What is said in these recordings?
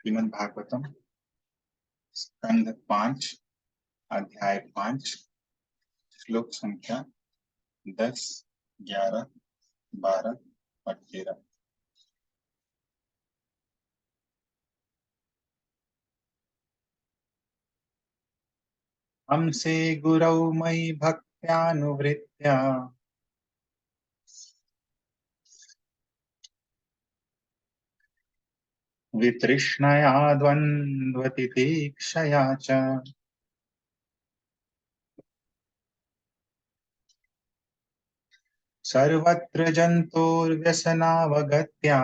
श्रीमद् भागवतम स्कंध 5 अध्याय 5 श्लोक संख्या 10, 11, 12 और 13। हमसे गुरौ मयि भक्त्यानुवृत्त्या वितृष्णया द्वन्द्वतितिक्षया च सर्वत्र जन्तोर्व्यसनावगत्या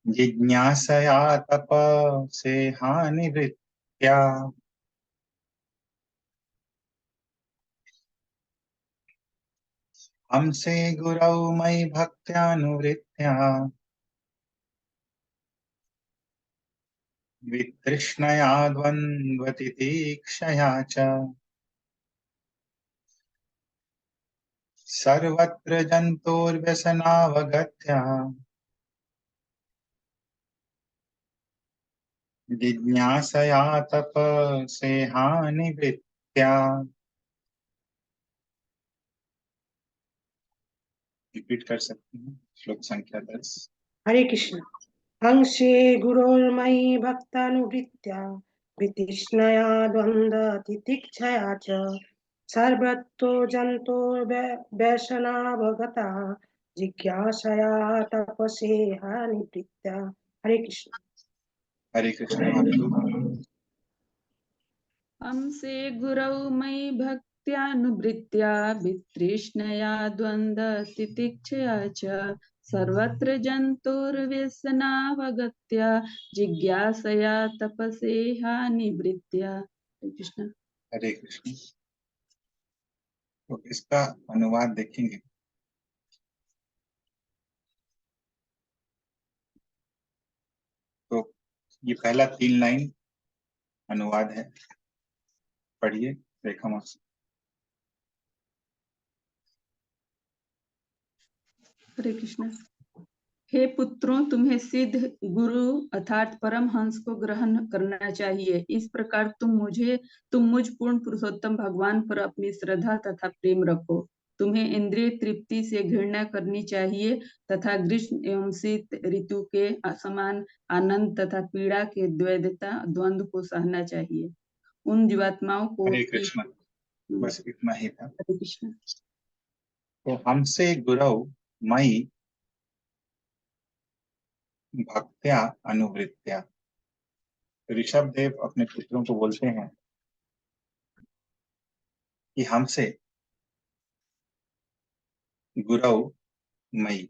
जिज्ञासया तपसेहानिवृत्त्या हमसे गुरौ मयि भक्त्यानुवृत्त्या वितृष्णया द्वन्द्वतितिक्षया च सर्वत्र जन्तोर्व्यसनावगत्या जिज्ञासया तपसेहानिवृत्त्या। रिपीट कर सकते हैं श्लोक संख्या 10। हरे कृष्ण। हंसे गुरोर्मयि भक्तानुवृत्त्या वितृष्णया द्वन्द्वतितिक्षया च सर्वतो जन्तोर्व्यसनावगता जिज्ञासया तपसेहानिवृत्त्या। हरे कृष्ण। हरे कृष्ण। माधु हमसे गुरौ मयि भक्त्यानुवृत्त्या वितृष्णया द्वन्द्वतितिक्षया च सर्वत्र जन्तोर्व्यसनावगत्या जिज्ञासया तपसेहानिवृत्त्या। हरे कृष्ण। हरे कृष्ण। तो इसका अनुवाद देखेंगे। तो ये पहला 3 लाइन अनुवाद है, पढ़िए रेखा मासी। हरे कृष्ण। हे पुत्रों, तुम्हें सिद्ध गुरु अर्थात परम हंस को ग्रहण करना चाहिए। इस प्रकार तुम मुझ पूर्ण पुरुषोत्तम भगवान पर अपनी श्रद्धा तथा प्रेम रखो। तुम्हें इंद्रिय तृप्ति से घृणा करनी चाहिए तथा ग्रीष्म एवं शीत ऋतु के समान आनंद तथा पीड़ा के द्वंद्व को सहना चाहिए। उन जीवात्माओं को हरे कृष्ण। बस इतना ही था। हरे कृष्ण। तो हमसे गुरौ मयि भक्त्या अनुवृत्त्या। ऋषभ देव अपने पुत्रों को बोलते हैं कि हमसे गुरौ मयि,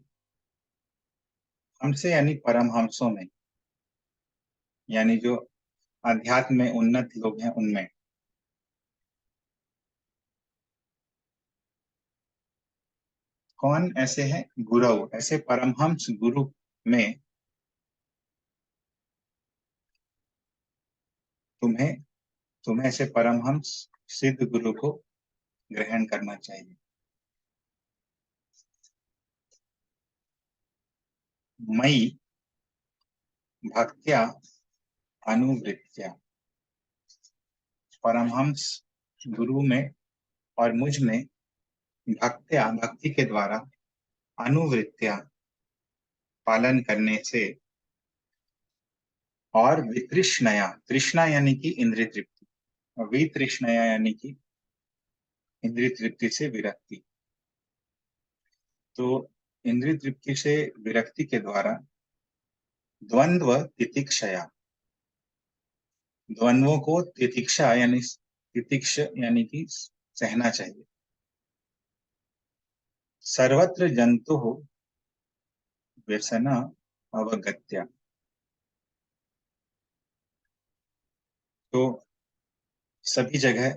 हमसे यानी परमहंसों में, यानी जो अध्यात्म में उन्नत लोग हैं उनमें। कौन ऐसे हैं? गुरु, ऐसे परमहंस गुरु में तुम्हें ऐसे परमहंस सिद्ध गुरु को ग्रहण करना चाहिए। मयि भक्त्या अनुवृत्त्या, परमहंस गुरु में और मुझ में भक्त्या, भक्ति के द्वारा, अनुवृत्त्या, पालन करने से, और वितृष्णया, तृष्णा यानी कि इंद्रिय तृप्ति, और वितृष्णया यानी कि इंद्रिय तृप्ति से विरक्ति। तो इंद्रिय तृप्ति से विरक्ति के द्वारा द्वंद्व तितिक्षया, द्वंद्वों को तितिक्षा यानी तितिक्ष यानी कि सहना चाहिए। सर्वत्र जंतु हो व्यसना अवगत्या, तो सभी जगह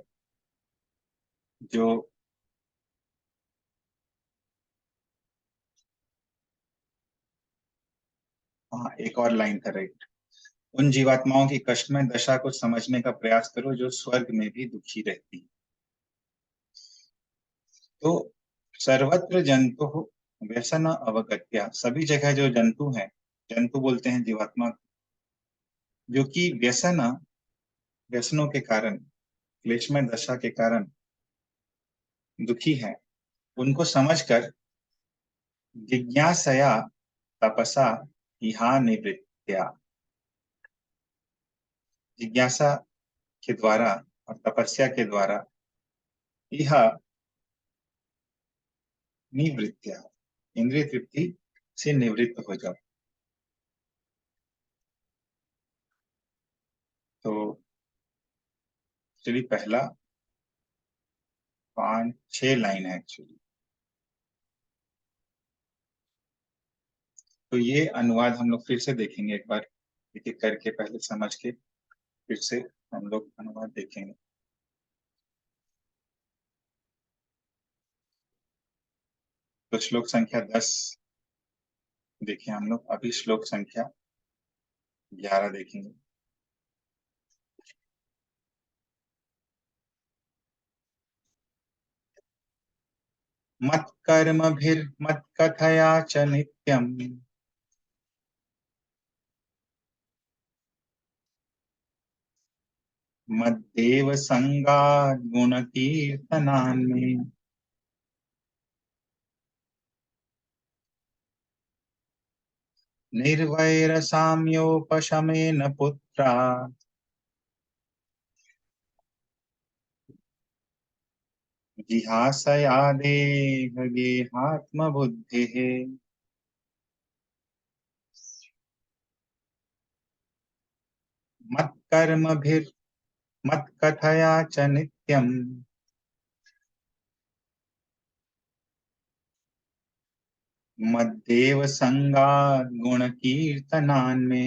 जो एक और लाइन था, राइट। उन जीवात्माओं की कष्टमय दशा को समझने का प्रयास करो जो स्वर्ग में भी दुखी रहती है। तो सर्वत्र जंतु हो व्यसन अवगत्या, सभी जगह जो जंतु हैं, जंतु बोलते हैं जीवात्मा, जो कि व्यसनों के कारण, क्लेशमय दशा के कारण दुखी है, उनको समझकर जिज्ञासया तपसा इहा निवृत्त्या, जिज्ञासा के द्वारा और तपस्या के द्वारा इह निवृत्त्या, इंद्रिय तृप्ति से निवृत्त हो जाओ। तो चलिए पहला 5-6 लाइन है एक्चुअली। तो ये अनुवाद हम लोग फिर से देखेंगे, एक बार एक एक करके पहले समझ के फिर से हम लोग अनुवाद देखेंगे। तो श्लोक संख्या 10 देखें हम लोग, अभी श्लोक संख्या 11 देखेंगे। मत कर्मभिर्मत कथया च नित्यम मद्देव संगात् गुण कीर्तनान्मे निर्वैर साम्योपशमेन पुत्रा जिहासया देह गेहात्म बुद्धिः। मत कर्मभिर्मत कथया च नित्यम मद्देव संगात् गुण कीर्तनान्मे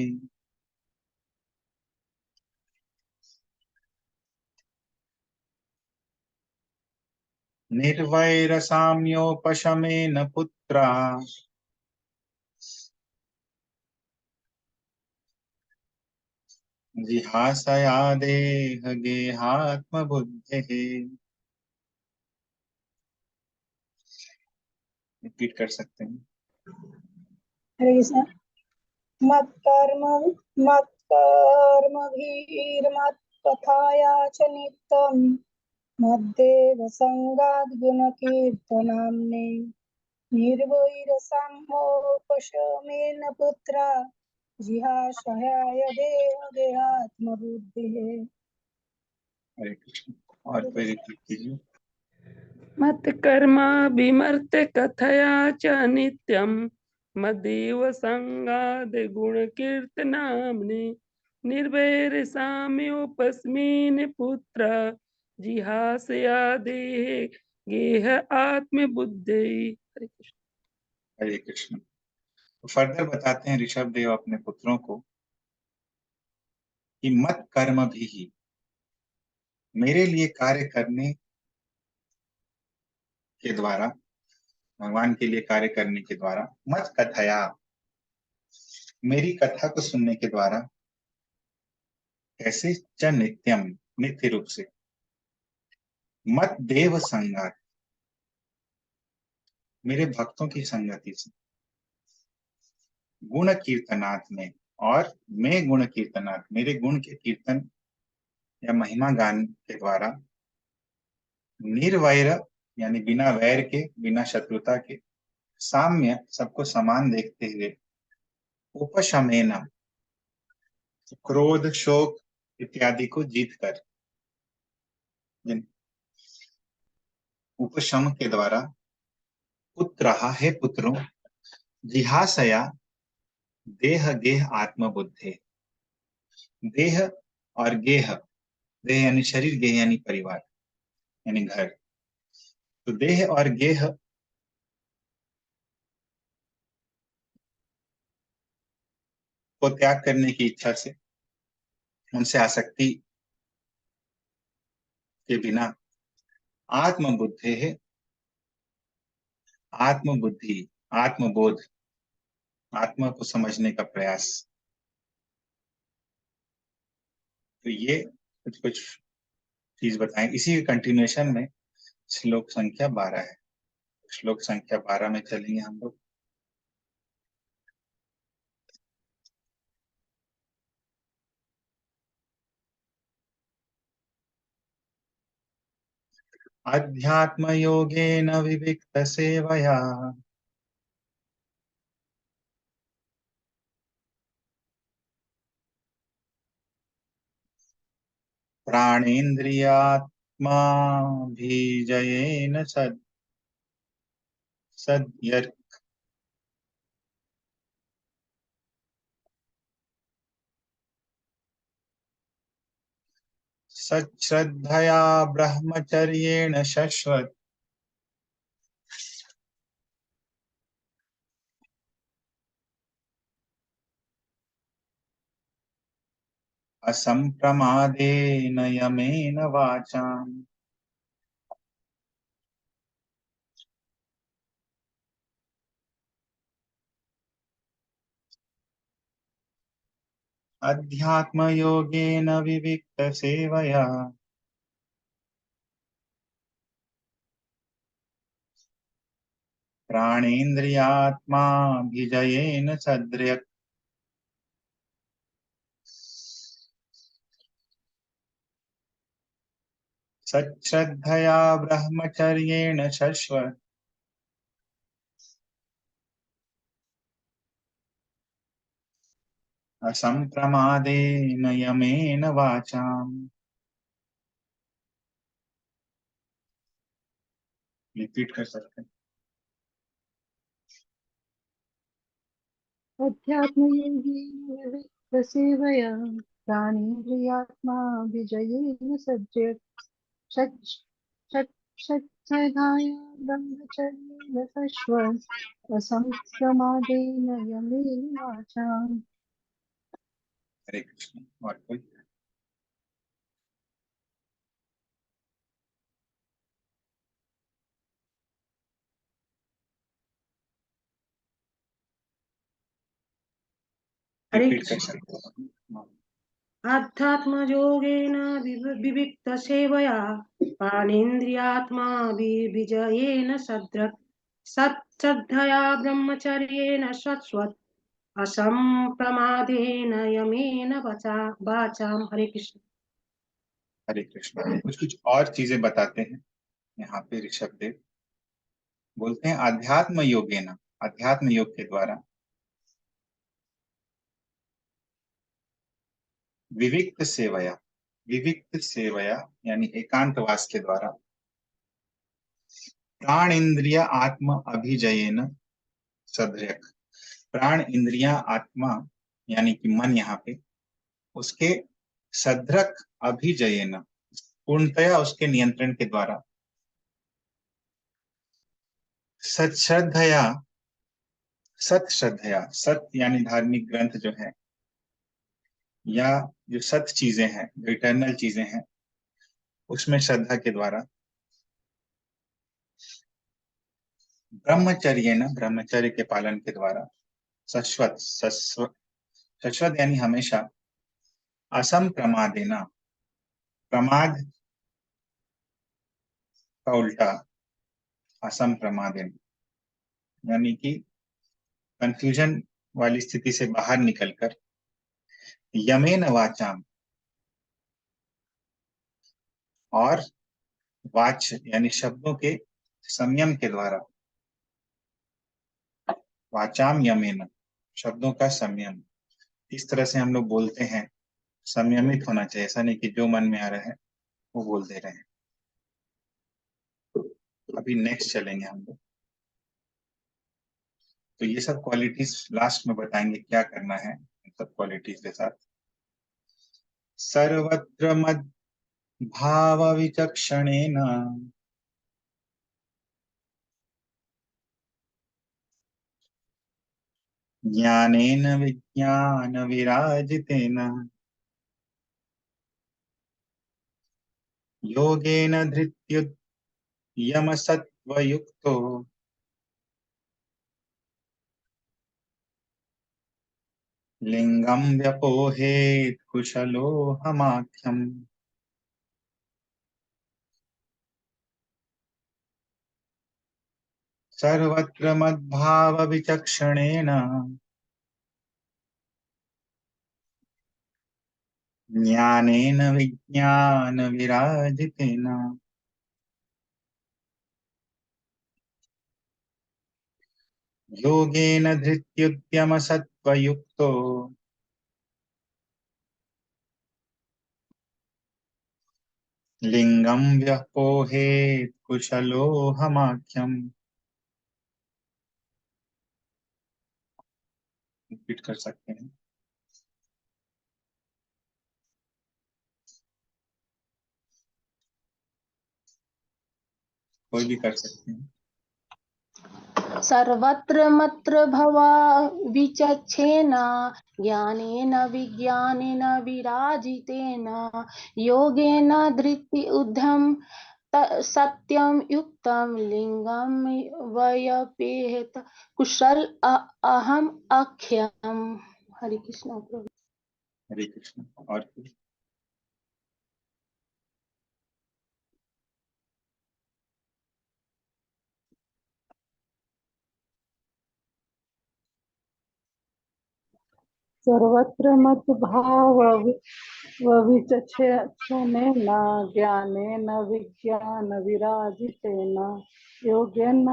निर्वैर साम्योपशमेन पुत्रा जिहासया देह गेहात्म बुद्धिः। रिपीट कर सकते हैं। हरे कृष्ण। मत्कर्म मत्कर्मभिर्मत्कथाया च नित्यं मद्देव संगात् गुणकीर्तनाम्ने निर्वैरसाम्योपशमेन पुत्रा जिहाशयाय देहात्मबुद्धिः। हरे कृष्ण। और फिर रिपीट कीजिए। मत कर्म विमर्त कथया च नित्यम मदेव संगाद गुण कीर्तनाम्नि निर्वैर साम्योपस्मिन् पुत्र जिहासया देह गेह आत्म बुद्धि। हरे कृष्ण। हरे कृष्ण। तो फर्दर बताते हैं ऋषभ देव अपने पुत्रों को कि मत कर्म भी, मेरे लिए कार्य करने के द्वारा, भगवान के लिए कार्य करने के द्वारा, मत कथया, मेरी कथा को सुनने के द्वारा, कैसे च नित्यम, नित्य रूप से, मत देव संगात, मेरे भक्तों की संगति से, गुण कीर्तनात् में, और मैं गुण कीर्तनात्, मेरे गुण के कीर्तन या महिमा गान के द्वारा, निर्वैर यानी बिना वैर के, बिना शत्रुता के, साम्य सबको समान देखते हुए, उपशमेन क्रोध शोक इत्यादि को जीत कर, उपशम के द्वारा, पुत्र है पुत्रों, जिहासया देह गेह आत्म बुद्धि, देह और गेह, देह यानी शरीर, गेह यानी परिवार यानी घर, तो देह और गेह को त्याग करने की इच्छा से, उनसे आसक्ति के बिना, आत्म बुद्धि है, आत्म बुद्धि, आत्मबोध, आत्मा को समझने का प्रयास। तो ये कुछ कुछ चीज बताएं। इसी के कंटिन्यूएशन में श्लोक संख्या 12 है। श्लोक संख्या 12 में चलेंगे हम लोग। अध्यात्म योगेन विविक्त सेवया प्राणेन्द्रियात्माभिजयेन सद्यर् सच्छ्रद्धया ब्रह्मचर्येण शश्वत असंप्रमादेन यमेन वाचाम्। अध्यात्म योगेन विविक्त सेवया प्राणेन्द्रियात्माभिजयेन सद्यर् सच्छ्रद्धया ब्रह्मचर्येण शश्वत असंप्रमादेन यमेन वाचाम्। रिपीट कर सकते हैं। अध्यात्मयोगेन विविक्तसेवया प्राणेन्द्रियात्माभिजयेन सच्चधाय ब्रह्मचर्येण शश्वत् असंप्रमादेन यमेन वाचाम्। हरे कृष्ण। और कोई? हरे रिपीट कर कृष्ण। सकते हैं। आध्यात्मयोगेन विविक्तसेवया प्राणेन्द्रियात्माभिविजयेन सच्छ्रद्धया ब्रह्मचर्येण शश्वत् असंप्रमादेन यमेन वाचाम्। हरे कृष्ण। हरे कृष्ण। कुछ कुछ और चीजें बताते हैं यहाँ पे ऋषभ देव। बोलते हैं अध्यात्म योगेन, अध्यात्म योग के द्वारा विविक्त सेवया, विविक्त सेवया यानी एकांतवास के द्वारा प्राण इंद्रिय आत्म अभिजयेन सदृक, प्राण इंद्रिया आत्मा यानी कि मन यहाँ पे, उसके सदृक अभिजयेन पूर्णतया उसके नियंत्रण के द्वारा सच्छ्रद्धया, सत श्रद्धया, सत यानी धार्मिक ग्रंथ जो है या जो सत चीजें हैं, जो इटर्नल चीजें हैं, उसमें श्रद्धा के द्वारा ब्रह्मचर्य न, ब्रह्मचर्य के पालन के द्वारा शाश्वत यानी हमेशा असम प्रमादेना, प्रमाद का उल्टा असम प्रमादेना यानी कि कंफ्यूजन वाली स्थिति से बाहर निकलकर यमेन वाचाम, और वाच यानी शब्दों के संयम के द्वारा, वाचाम यमेन शब्दों का संयम, इस तरह से हम लोग बोलते हैं। संयमित होना चाहिए, ऐसा नहीं कि जो मन में आ रहा है वो बोल दे रहे हैं। अभी नेक्स्ट चलेंगे हम लोग। तो ये सब क्वालिटीज लास्ट में बताएंगे क्या करना है इन सब क्वालिटीज के साथ। सर्वत्र मद भाव विचक्षणेन ज्ञानेन विज्ञान विराजितेन योगेन धृत्युत् यमसत्त्वयुक्तो लिंगम व्यपोहेत कुशलोहमाख्यम। सर्वत्र मद्भाव विचक्षणेन ज्ञानेन विज्ञान विराजितेन योगेन धृत्युद्यम सत्वयुक्तो लिंगम व्यपोहेत् कुशलोहमाख्यम। रिपीट कर सकते हैं। कोई भी कर सकते हैं। सर्वत्र मत्र भवा विचक्षेण ज्ञानेन विज्ञानेन विराजितेन योगेन धृति उद्धम सत्यम युक्तम लिंगम वयपेत कुशल अहम अख्यम। हरे कृष्णा प्रभु। हरे कृष्ण। और कोई? सर्वत्र मद्भाव विचक्षणेन ज्ञानेन विज्ञान विराजितेन योगेन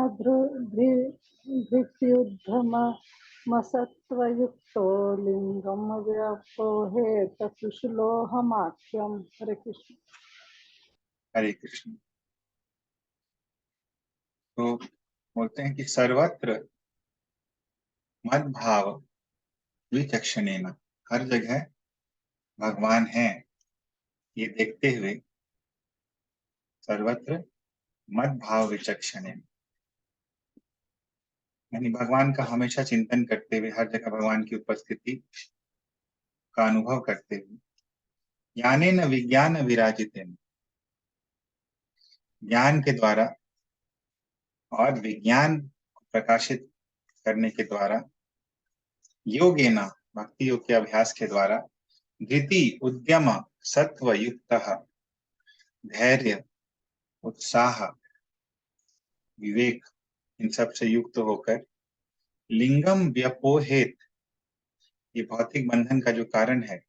धृत्युद्धमसत्त्वयुक्तो लिंगम व्यापोहेत कुशलोहमाख्यम। हरे कृष्ण। हरे कृष्ण। तो बोलते हैं कि सर्वत्र मद्भाव विचक्षणेन, हर जगह भगवान है ये देखते हुए, सर्वत्र मद्भाव विचक्षणेन, यानी भगवान का हमेशा चिंतन करते हुए, हर जगह भगवान की उपस्थिति का अनुभव करते हुए, ज्ञानेन विज्ञान विराजितेन, ज्ञान के द्वारा और विज्ञान को प्रकाशित करने के द्वारा, योगेन भक्ति योग के अभ्यास के द्वारा, धृति उद्यम सत्व युक्त, धैर्य उत्साह विवेक इन सब से युक्त होकर, लिंगम व्यपोहेत, ये भौतिक बंधन का जो कारण है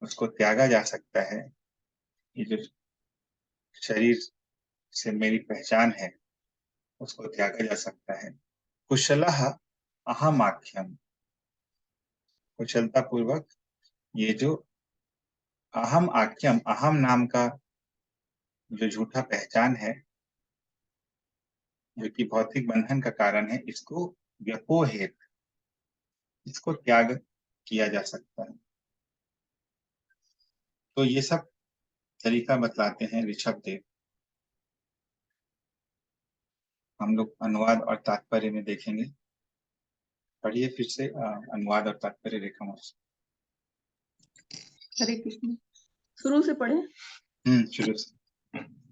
उसको त्यागा जा सकता है। ये जो शरीर से मेरी पहचान है उसको त्यागा जा सकता है। कुशलः अहम आख्यम, कुशलता पूर्वक ये जो अहम आख्यम, अहम नाम का जो झूठा पहचान है जो कि भौतिक बंधन का कारण है, इसको व्यपोहेत, इसको त्याग किया जा सकता है। तो ये सब तरीका बतलाते हैं ऋषभ देव। हम लोग अनुवाद और तात्पर्य में देखेंगे। पढ़िए फिर से अनुवाद और तात्पर्य रेखा मास्टर। हरे कृष्ण। शुरू से पढ़े। शुरू से।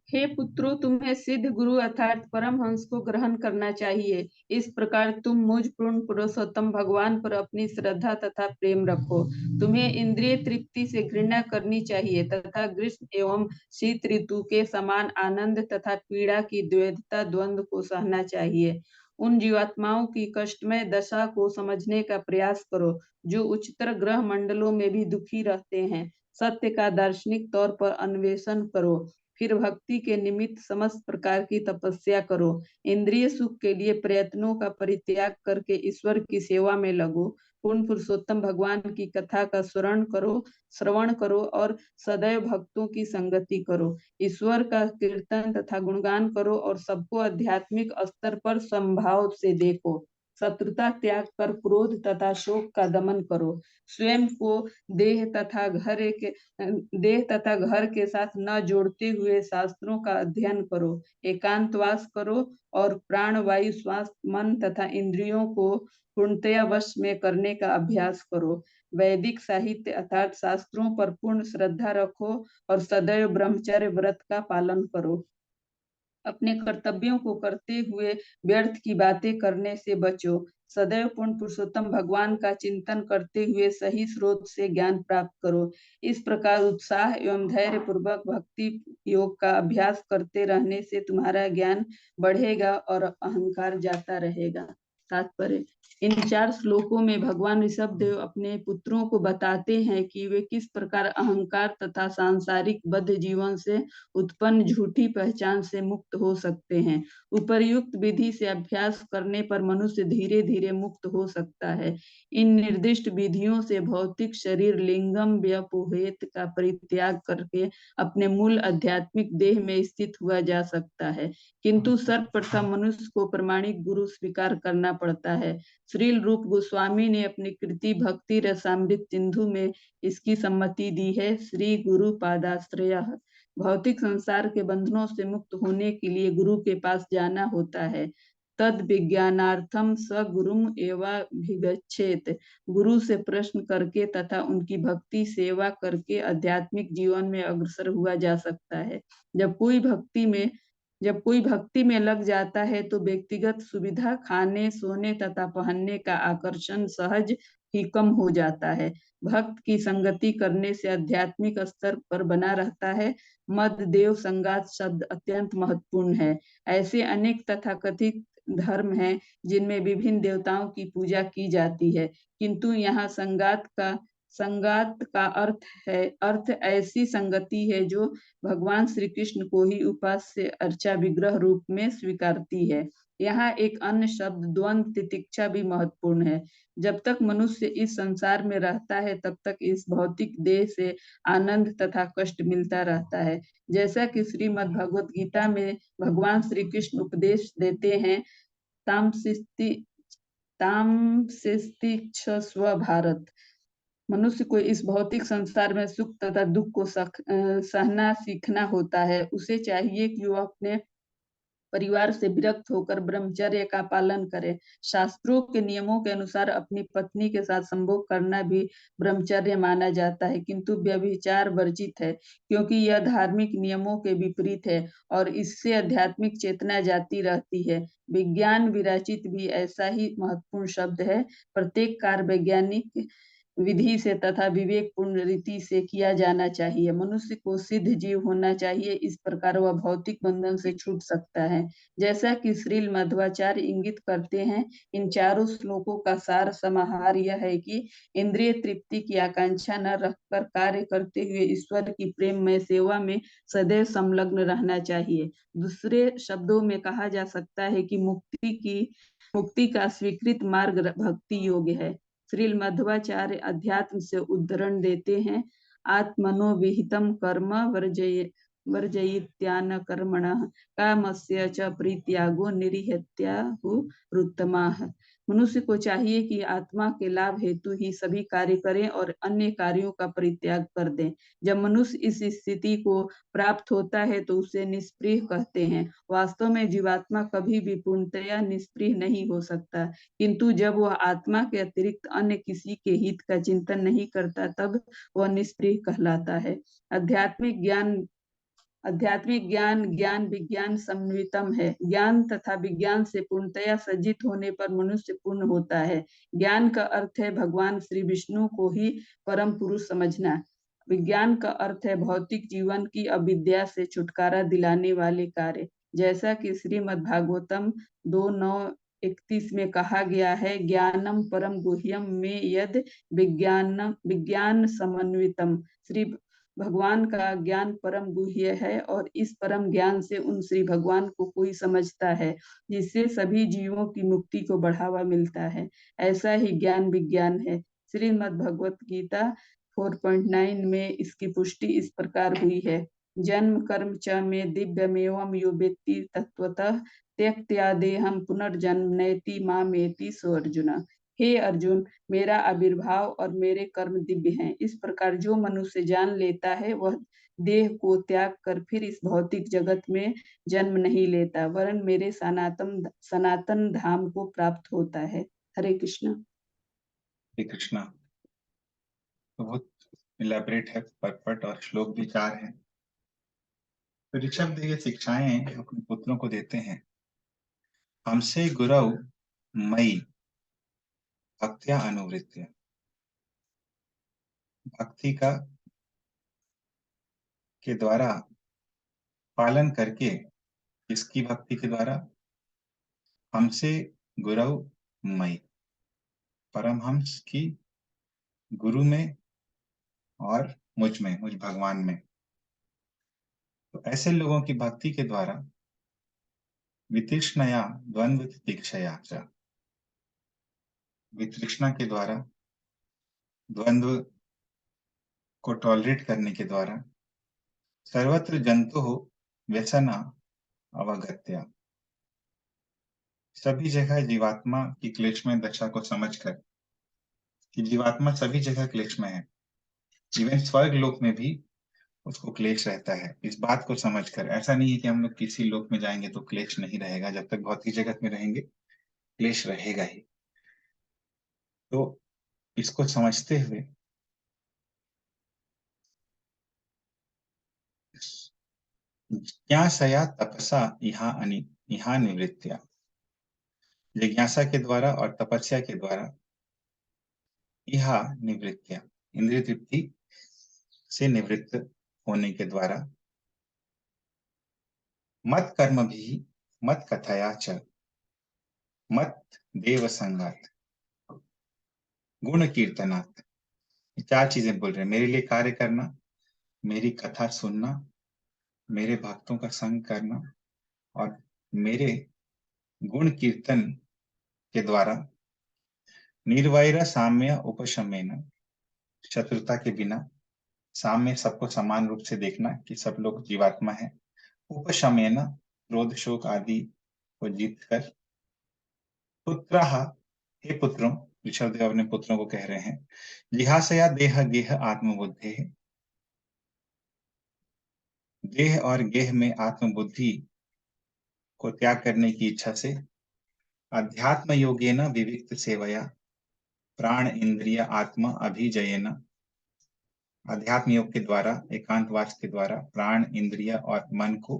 हे पुत्रों, तुम्हें सिद्ध गुरु अर्थात परमहंस को ग्रहण करना चाहिए। इस प्रकार तुम मुझ पूर्ण पुरुषोत्तम भगवान पर अपनी श्रद्धा तथा प्रेम रखो। तुम्हें इंद्रिय तृप्ति से घृणा करनी चाहिए तथा ग्रीष्म एवं शीत ऋतु के समान आनंद तथा पीड़ा की द्वैतता द्वंद्व को सहना चाहिए। उन जीवात्माओं की कष्टमय दशा को समझने का प्रयास करो जो उच्चतर ग्रह मंडलों में भी दुखी रहते हैं। सत्य का दार्शनिक तौर पर अन्वेषण करो, फिर भक्ति के निमित्त समस्त प्रकार की तपस्या करो। इंद्रिय सुख के लिए प्रयत्नों का परित्याग करके ईश्वर की सेवा में लगो। पूर्ण पुरुषोत्तम भगवान की कथा का श्रवण करो और सदैव भक्तों की संगति करो। ईश्वर का कीर्तन तथा गुणगान करो और सबको आध्यात्मिक स्तर पर समभाव से देखो। शत्रुता त्याग कर क्रोध तथा शोक का दमन करो। स्वयं को देह तथा घर के साथ न जोड़ते हुए शास्त्रों का अध्ययन करो। एकांतवास करो और प्राण वायु श्वास मन तथा इंद्रियों को पूर्णतया वश में करने का अभ्यास करो। वैदिक साहित्य अर्थात शास्त्रों पर पूर्ण श्रद्धा रखो और सदैव ब्रह्मचर्य व्रत का पालन करो। अपने कर्तव्यों को करते हुए व्यर्थ की बातें करने से बचो। सदैव पूर्ण पुरुषोत्तम भगवान का चिंतन करते हुए सही स्रोत से ज्ञान प्राप्त करो। इस प्रकार उत्साह एवं धैर्य पूर्वक भक्ति योग का अभ्यास करते रहने से तुम्हारा ज्ञान बढ़ेगा और अहंकार जाता रहेगा। तात्पर्य, इन 4 श्लोकों में भगवान ऋषभदेव अपने पुत्रों को बताते हैं कि वे किस प्रकार अहंकार तथा सांसारिक बद्ध जीवन से उत्पन्न झूठी पहचान से मुक्त हो सकते हैं। उपर्युक्त विधि से अभ्यास करने पर मनुष्य धीरे धीरे मुक्त हो सकता है। इन निर्दिष्ट विधियों से भौतिक शरीर लिंगम व्यपोहेत का परित्याग करके अपने मूल आध्यात्मिक देह में स्थित हुआ जा सकता है, किंतु सर्वप्रथम मनुष्य को प्रामाणिक गुरु स्वीकार करना पड़ता है। श्रील रूप गोस्वामी ने अपनी कृति भक्ति रसामृत सिंधु में इसकी सम्मति दी है। श्री गुरु पादाश्रयः। भौतिक संसार के बंधनों से मुक्त होने के लिए गुरु के पास जाना होता है। तद विज्ञानार्थम स गुरुम एवाभिगच्छेत। गुरु से प्रश्न करके तथा उनकी भक्ति सेवा करके आध्यात्मिक जीवन में अग्रसर हुआ जा सकता है। जब कोई भक्ति में लग जाता है तो व्यक्तिगत सुविधा, खाने सोने तथा पहनने का आकर्षण सहज ही कम हो जाता है। भक्त की संगति करने से आध्यात्मिक स्तर पर बना रहता है। मद देव संगात शब्द अत्यंत महत्वपूर्ण है। ऐसे अनेक तथाकथित धर्म हैं जिनमें विभिन्न देवताओं की पूजा की जाती है, किंतु यहाँ संगात का अर्थ ऐसी संगति है जो भगवान श्री कृष्ण को ही उपास्य अर्चा विग्रह रूप में स्वीकारती है। यहाँ एक अन्य शब्द द्वंद तितिक्षा भी महत्वपूर्ण है। जब तक मनुष्य इस संसार में रहता है तब तक इस भौतिक देह से आनंद तथा कष्ट मिलता रहता है। जैसा कि श्रीमद् भगवत गीता में भगवान श्री कृष्ण उपदेश देते हैं, तामसिस्तिक्षस्व भारत। मनुष्य को इस भौतिक संसार में सुख तथा दुख को सहना सीखना होता है। उसे चाहिए कि वो अपने परिवार से विरक्त होकर ब्रह्मचर्य का पालन करे। शास्त्रों के नियमों के अनुसार अपनी पत्नी के साथ संभोग करना भी ब्रह्मचर्य माना जाता है, किंतु व्यभिचार वर्जित है, क्योंकि यह धार्मिक नियमों के विपरीत है और इससे आध्यात्मिक चेतना जाती रहती है। विज्ञान विराचित भी ऐसा ही महत्वपूर्ण शब्द है। प्रत्येक कार्य वैज्ञानिक विधि से तथा विवेकपूर्ण रीति से किया जाना चाहिए। मनुष्य को सिद्ध जीव होना चाहिए, इस प्रकार वह भौतिक बंधन से छूट सकता है। जैसा कि श्रील मध्वाचार्य इंगित करते हैं, इन 4 श्लोकों का सार समाहार यह है कि इंद्रिय तृप्ति की आकांक्षा न रखकर कार्य करते हुए ईश्वर की प्रेममय सेवा में सदैव संलग्न रहना चाहिए। दूसरे शब्दों में कहा जा सकता है कि मुक्ति का स्वीकृत मार्ग भक्ति योग है। श्रील मध्वाचार्य अध्यात्म से उद्धरण देते हैं, आत्मनो विहितम कर्म वर्जयित्यान कर्मणः कामस्य च परित्यागो निरिहत्याहुरुत्तमाः। मनुष्य को चाहिए कि आत्मा के लाभ हेतु ही सभी कार्य करें और अन्य कार्यों का परित्याग कर दें। जब मनुष्य इस स्थिति को प्राप्त होता है तो उसे निष्प्रिय कहते हैं। वास्तव में जीवात्मा कभी भी पूर्णतया निष्प्रिय नहीं हो सकता, किंतु जब वह आत्मा के अतिरिक्त अन्य किसी के हित का चिंतन नहीं करता तब वह निष्प्रिय कहलाता है। आध्यात्मिक ज्ञान ज्ञान विज्ञान समन्वितम है। ज्ञान तथा विज्ञान से पूर्णतया सज्जित होने पर मनुष्य पूर्ण होता है। ज्ञान का अर्थ है भगवान श्री विष्णु को ही परम पुरुष समझना। विज्ञान का अर्थ है भौतिक जीवन की अविद्या से छुटकारा दिलाने वाले कार्य। जैसा कि श्रीमद् भागवतम 2:9-31 में कहा गया है, ज्ञानम परम गुह्यम में यद विज्ञान समन्वितम। श्री भगवान का ज्ञान परम गुह्य है और इस परम ज्ञान से उन श्री भगवान को कोई समझता है, जिससे सभी जीवों की मुक्ति को बढ़ावा मिलता है। ऐसा ही ज्ञान विज्ञान है। श्रीमद् भगवत गीता 4.9 में इसकी पुष्टि इस प्रकार हुई है, जन्म कर्म च में दिव्यमेवं यो वेत्ति तत्वतः त्यक्त्या देहं पुनर्जन्म नयति मामेति सो अर्जुन। हे अर्जुन, मेरा आविर्भाव और मेरे कर्म दिव्य हैं। इस प्रकार जो मनुष्य जान लेता है वह देह को त्याग कर फिर इस भौतिक जगत में जन्म नहीं लेता, वरन मेरे सनातन धाम को प्राप्त होता है। हरे कृष्णा। हरे कृष्णा। बहुत इलेबरेट है परपट और श्लोक भी 4 हैं। तो ऋषभ ये शिक्षाएं अपने पुत्रों को देते हैं। हमसे गुरव मई भक्त्या अनुवृत्त्या, भक्ति का के द्वारा पालन करके, किसकी भक्ति के द्वारा? हमसे गुरौ मयि, परमहंस की गुरु में और मुझ में, मुझ भगवान में। तो ऐसे लोगों की भक्ति के द्वारा वितृष्णया द्वंद्व तितिक्षया च, वितृष्णा के द्वारा, द्वंद्व को टॉलरेट करने के द्वारा, सर्वत्र जंतु व्यसना अवगत्या, सभी जगह जीवात्मा की क्लेशमय दशा को समझकर कि जीवात्मा सभी जगह क्लेशमय है, इवन स्वर्ग लोक में भी उसको क्लेश रहता है, इस बात को समझकर। ऐसा नहीं है कि हम लोग किसी लोक में जाएंगे तो क्लेश नहीं रहेगा, जब तक भौतिक जगत में रहेंगे क्लेश रहेगा ही। तो इसको समझते हुए जिज्ञासया तपसा इहा निवृत्त्या, जिज्ञासा के द्वारा और तपस्या के द्वारा, इहा निवृत्त्या, इंद्रिय तृप्ति से निवृत्त होने के द्वारा, मत कर्म भी मत कथया च, मत देव संगात, गुण कीर्तनात्, चार चीजें बोल रहे हैं। मेरे लिए कार्य करना, मेरी कथा सुनना, मेरे भक्तों का संग करना और मेरे गुण कीर्तन के द्वारा निर्वैर साम्य उपशमेन, शत्रुता के बिना, साम्य सबको समान रूप से देखना कि सब लोग जीवात्मा है, उपशमेन क्रोध शोक आदि को जीत कर, पुत्रः, हे पुत्रों, ऋषभदेव अपने पुत्रों को कह रहे हैं, जिहासया देह गेह आत्मबुद्धि, देह और गेह में आत्मबुद्धि को त्याग करने की इच्छा से, अध्यात्म योगेन विविक्त सेवया प्राण इंद्रिय आत्मा अभिजयेन, अध्यात्म योग के द्वारा, एकांतवास के द्वारा प्राण इंद्रिय और मन को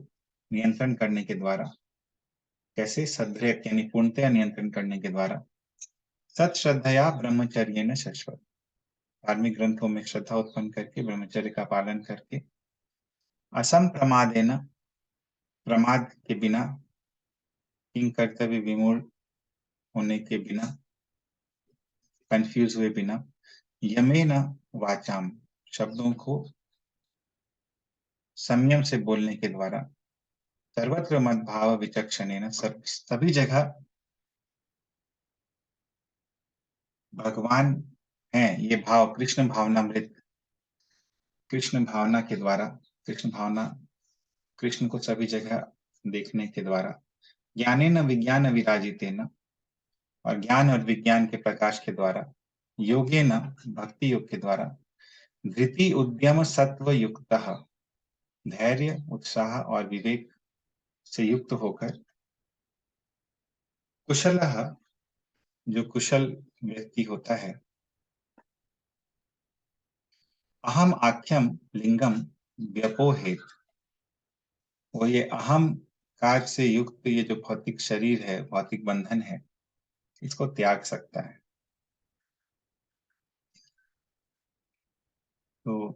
नियंत्रण करने के द्वारा, कैसे? सद्रेक यानी पूर्णतया नियंत्रण करने के द्वारा, सत श्रद्धया ब्रह्मचर्येन शाश्वत, धार्मिक ग्रंथों में श्रद्धा उत्पन्न करके, ब्रह्मचर्य का पालन करके, असम प्रमादेन, प्रमाद के बिना, किंग कर्तव्य विमूढ़ होने के बिना, कंफ्यूज हुए बिना, यमेन वाचाम, शब्दों को संयम से बोलने के द्वारा, सर्वत्र मद्भाव विचक्षणेन, सभी जगह भगवान है ये भाव, कृष्ण भावनामृत, कृष्ण भावना के द्वारा, कृष्ण भावना, कृष्ण को सभी जगह देखने के द्वारा, ज्ञानेन विज्ञान विराजितेन, और ज्ञान और विज्ञान के प्रकाश के द्वारा, योगेन, भक्ति योग के द्वारा, धृति उद्यम सत्व युक्तः, धैर्य उत्साह और विवेक से युक्त होकर, कुशलः, जो कुशल व्यक्ति होता है, अहम आख्यम लिंगम व्यपोहेत, वो ये अहम कार्य से युक्त ये जो भौतिक शरीर है, भौतिक बंधन है, इसको त्याग सकता है। तो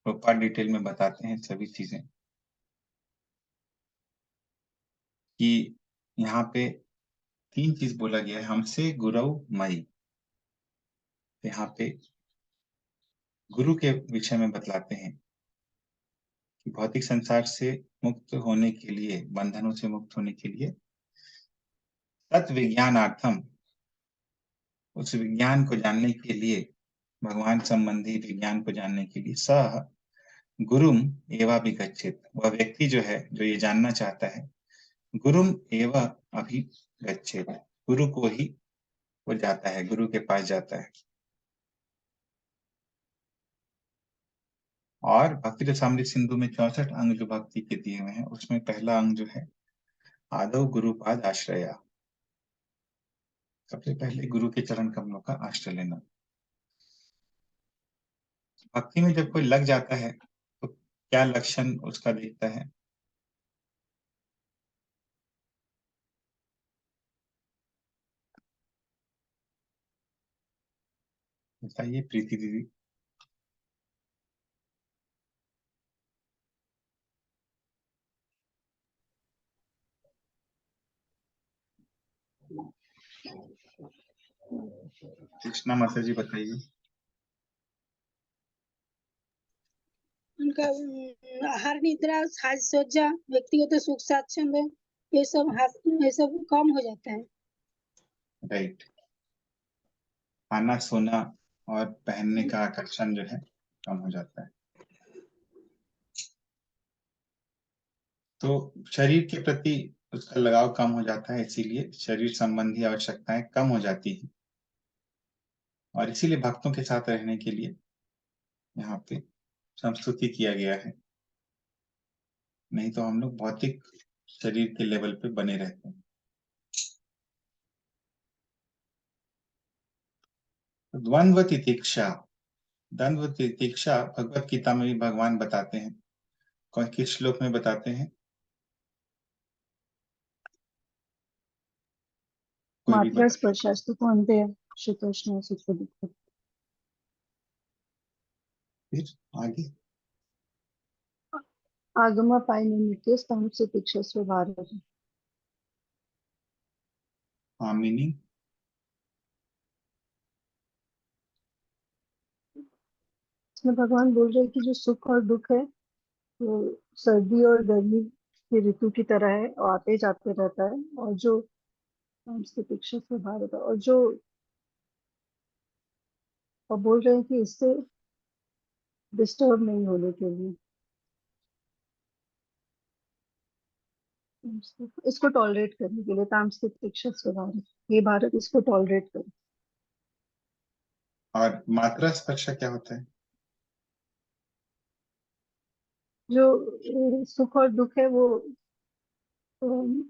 प्रॉपर डिटेल में बताते हैं सभी चीजें कि यहाँ पे तीन चीज बोला गया है, हमसे गुरु मई, यहाँ पे गुरु के विषय में बतलाते हैं कि भौतिक संसार से मुक्त होने के लिए, बंधनों से मुक्त होने के लिए, तत् विज्ञानार्थम, उस विज्ञान को जानने के लिए, भगवान संबंधी विज्ञान को जानने के लिए, सह गुरुम एवा विगच्छेत, वह व्यक्ति जो है, जो ये जानना चाहता है, गुरुम एवा अभिगच्छेत, गुरु को ही वो जाता है, गुरु के पास जाता है। और भक्ति रसामृत सिंधु में 64 अंग जो भक्ति के दिए हुए हैं, उसमें पहला अंग जो है, आदौ गुरुपाद आश्रया, सबसे पहले गुरु के चरण कमलों का आश्रय लेना। भक्ति में जब कोई लग जाता है तो क्या लक्षण उसका दिखता है? बताइए प्रीति दीदी। कृष्णा माता जी बताइए। उनका आहार निद्रा साज-सज्जा व्यक्तिगत सुख स्वाच्छंद ये सब कम हो जाता है। राइट। खाना सोना और पहनने का आकर्षण जो है कम हो जाता है। तो शरीर के प्रति उसका लगाव कम हो जाता है, इसीलिए शरीर संबंधी आवश्यकताएं कम हो जाती हैं और इसीलिए भक्तों के साथ रहने के लिए यहाँ पे संस्तुति किया गया है। नहीं तो हम लोग भौतिक शरीर के लेवल पे बने रहते हैं। द्वंद्व तितिक्षा, द्वंद्व तितिक्षा भगवत गीता में भी भगवान बताते हैं। कौन किस श्लोक में बताते हैं? कोई भी मात्रा स्पर्शास्तु कोणते शीतोष्ण सुख दुःख। फिर आगे आगम पायनित्य स्तंभ से तिक्षस्व भारत। हाँ, मीनिंग इसमें भगवान बोल रहे हैं कि जो सुख और दुख है वो सर्दी और गर्मी की ऋतु की तरह है और आते जाते रहता है, और जो से तिक्षस्व भारत, और बोल रहे हैं कि इससे डिस्टर्ब नहीं होने के लिए, इसको टॉलरेट करने के लिए तामसिक तिक्षस्व भारत, ये भारत इसको टॉलरेट करे। और मात्रा स्पर्श क्या होता है? जो सुख और दुख है वो अम,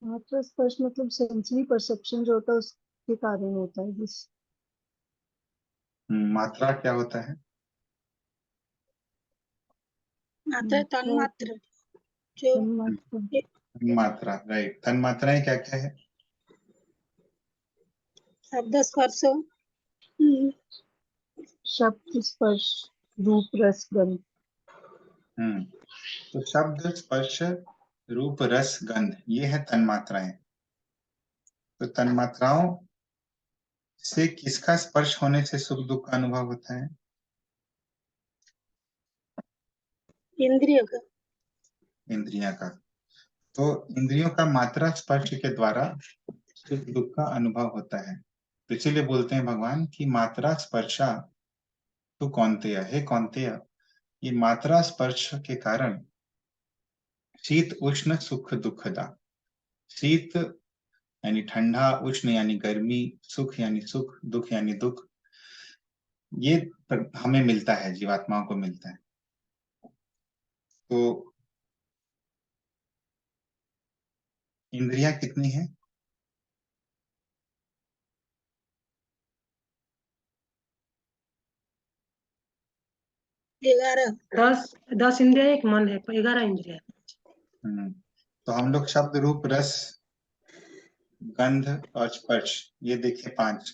मात्रा स्पर्श मतलब सेंसरी परसेप्शन जो होता है उसके कारण होता है। जिस मात्रा क्या होता है? मात्रा तन्मात्र जो मात्रा, राइट। तन मात्राएं क्या क्या है? शब्द स्पर्श शब्द स्पर्श रूप रस गंध। तो शब्द स्पर्श रूप रस गंध ये है तन्मात्राएं। तो तन्मात्राओं से किसका स्पर्श होने से सुख दुख का अनुभव होता है? इंद्रिय का। इंद्रियां का। तो इंद्रियों का मात्रा स्पर्श के द्वारा सुख दुख का अनुभव होता है। तो इसीलिए बोलते हैं भगवान की मात्रा स्पर्शा तो कौन्तेय, हे कौन्तेय, ये मात्रा स्पर्श के कारण शीत उष्ण सुख दुखदा। शीत यानी ठंडा, उष्ण यानी गर्मी, सुख यानी सुख, दुख यानी दुख, ये हमें मिलता है, जीवात्माओं को मिलता है। तो इंद्रियां कितनी हैं? 11 10 इंद्रिया एक मन है, 11 इंद्रिया। तो हम लोग शब्द रूप रस गंध और स्पर्श ये देखे 5।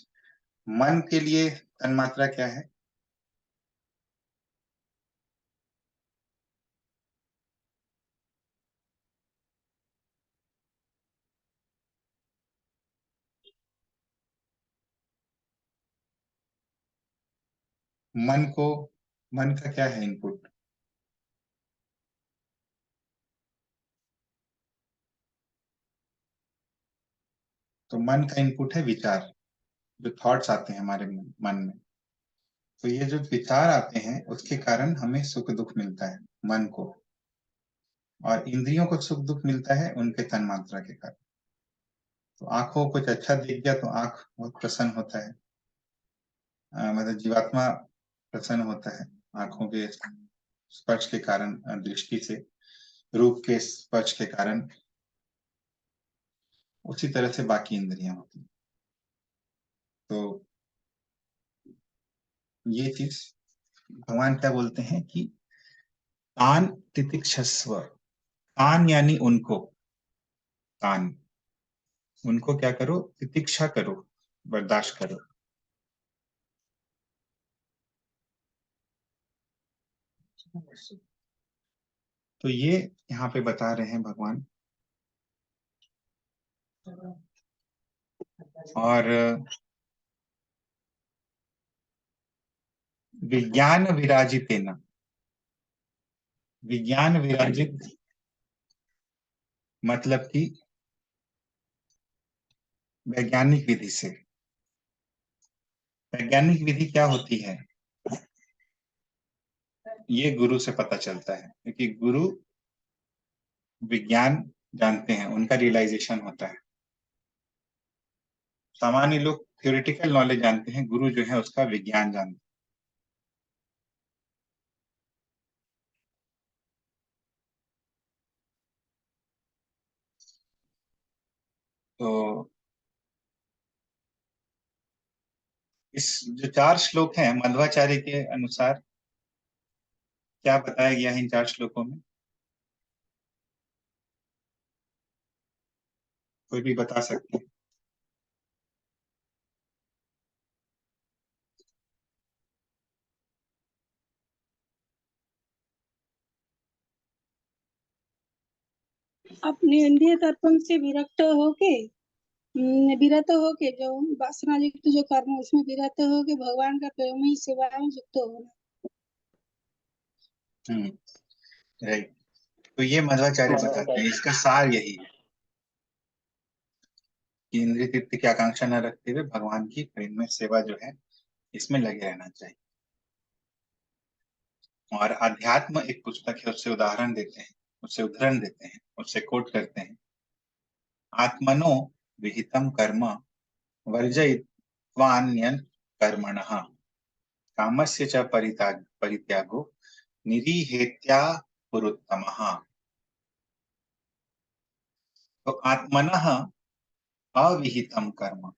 मन के लिए तन्मात्रा क्या है? मन का क्या है इनपुट? तो मन का इनपुट है विचार, जो थॉट्स आते हैं हमारे मन में। तो ये जो विचार आते हैं उसके कारण हमें सुख दुख मिलता है मन को, और इंद्रियों को सुख दुख मिलता है उनके तन्मात्रा के कारण। तो आंखों को कुछ अच्छा दिख गया तो आंख बहुत प्रसन्न होता है, मतलब जीवात्मा प्रसन्न होता है आंखों के स्पर्श के कारण, दृष्टि से, रूप के स्पर्श के कारण। उसी तरह से बाकी इंद्रियां होती हैं। तो ये चीज भगवान क्या बोलते हैं कि तान तितिक्षस्व, तान यानी उनको, तान, उनको क्या करो, तितिक्षा करो, बर्दाश्त करो। तो ये यहाँ पे बता रहे हैं भगवान। और विज्ञान विराजितेन, विज्ञान विराजित मतलब कि वैज्ञानिक विधि से। वैज्ञानिक विधि क्या होती है, ये गुरु से पता चलता है, क्योंकि गुरु विज्ञान जानते हैं, उनका रियलाइजेशन होता है। सामान्य लोग थ्योरेटिकल नॉलेज जानते हैं, गुरु जो है उसका विज्ञान जानते हैं। तो इस जो 4 श्लोक हैं, मध्वाचार्य के अनुसार क्या बताया गया है इन 4 श्लोकों में, कोई भी बता सकते हैं? अपने इंद्रिय तर्पण से विरक्त होके जो वासना युक्त जो कर्म, उसमें विरक्त होके भगवान का प्रेम ही सेवा में युक्त होना। राइट। तो ये मध्वाचार्य बताते हैं, इसका सार यही है कि इंद्रिय तृप्ति की आकांक्षा न रखते हुए भगवान की प्रेम में सेवा जो है इसमें लगे रहना चाहिए। और अध्यात्म एक पुस्तक है, उससे उदाहरण देते हैं, उससे उदाहरण देते हैं, उससे कोट करते हैं। आत्मनो विहितम कर्म वर्जयित्वान्यन् कर्मणः कामस्य च परित्यागो निरीहेत्या पुरुत्तमः। तो आत्मनः अविहितम कर्म,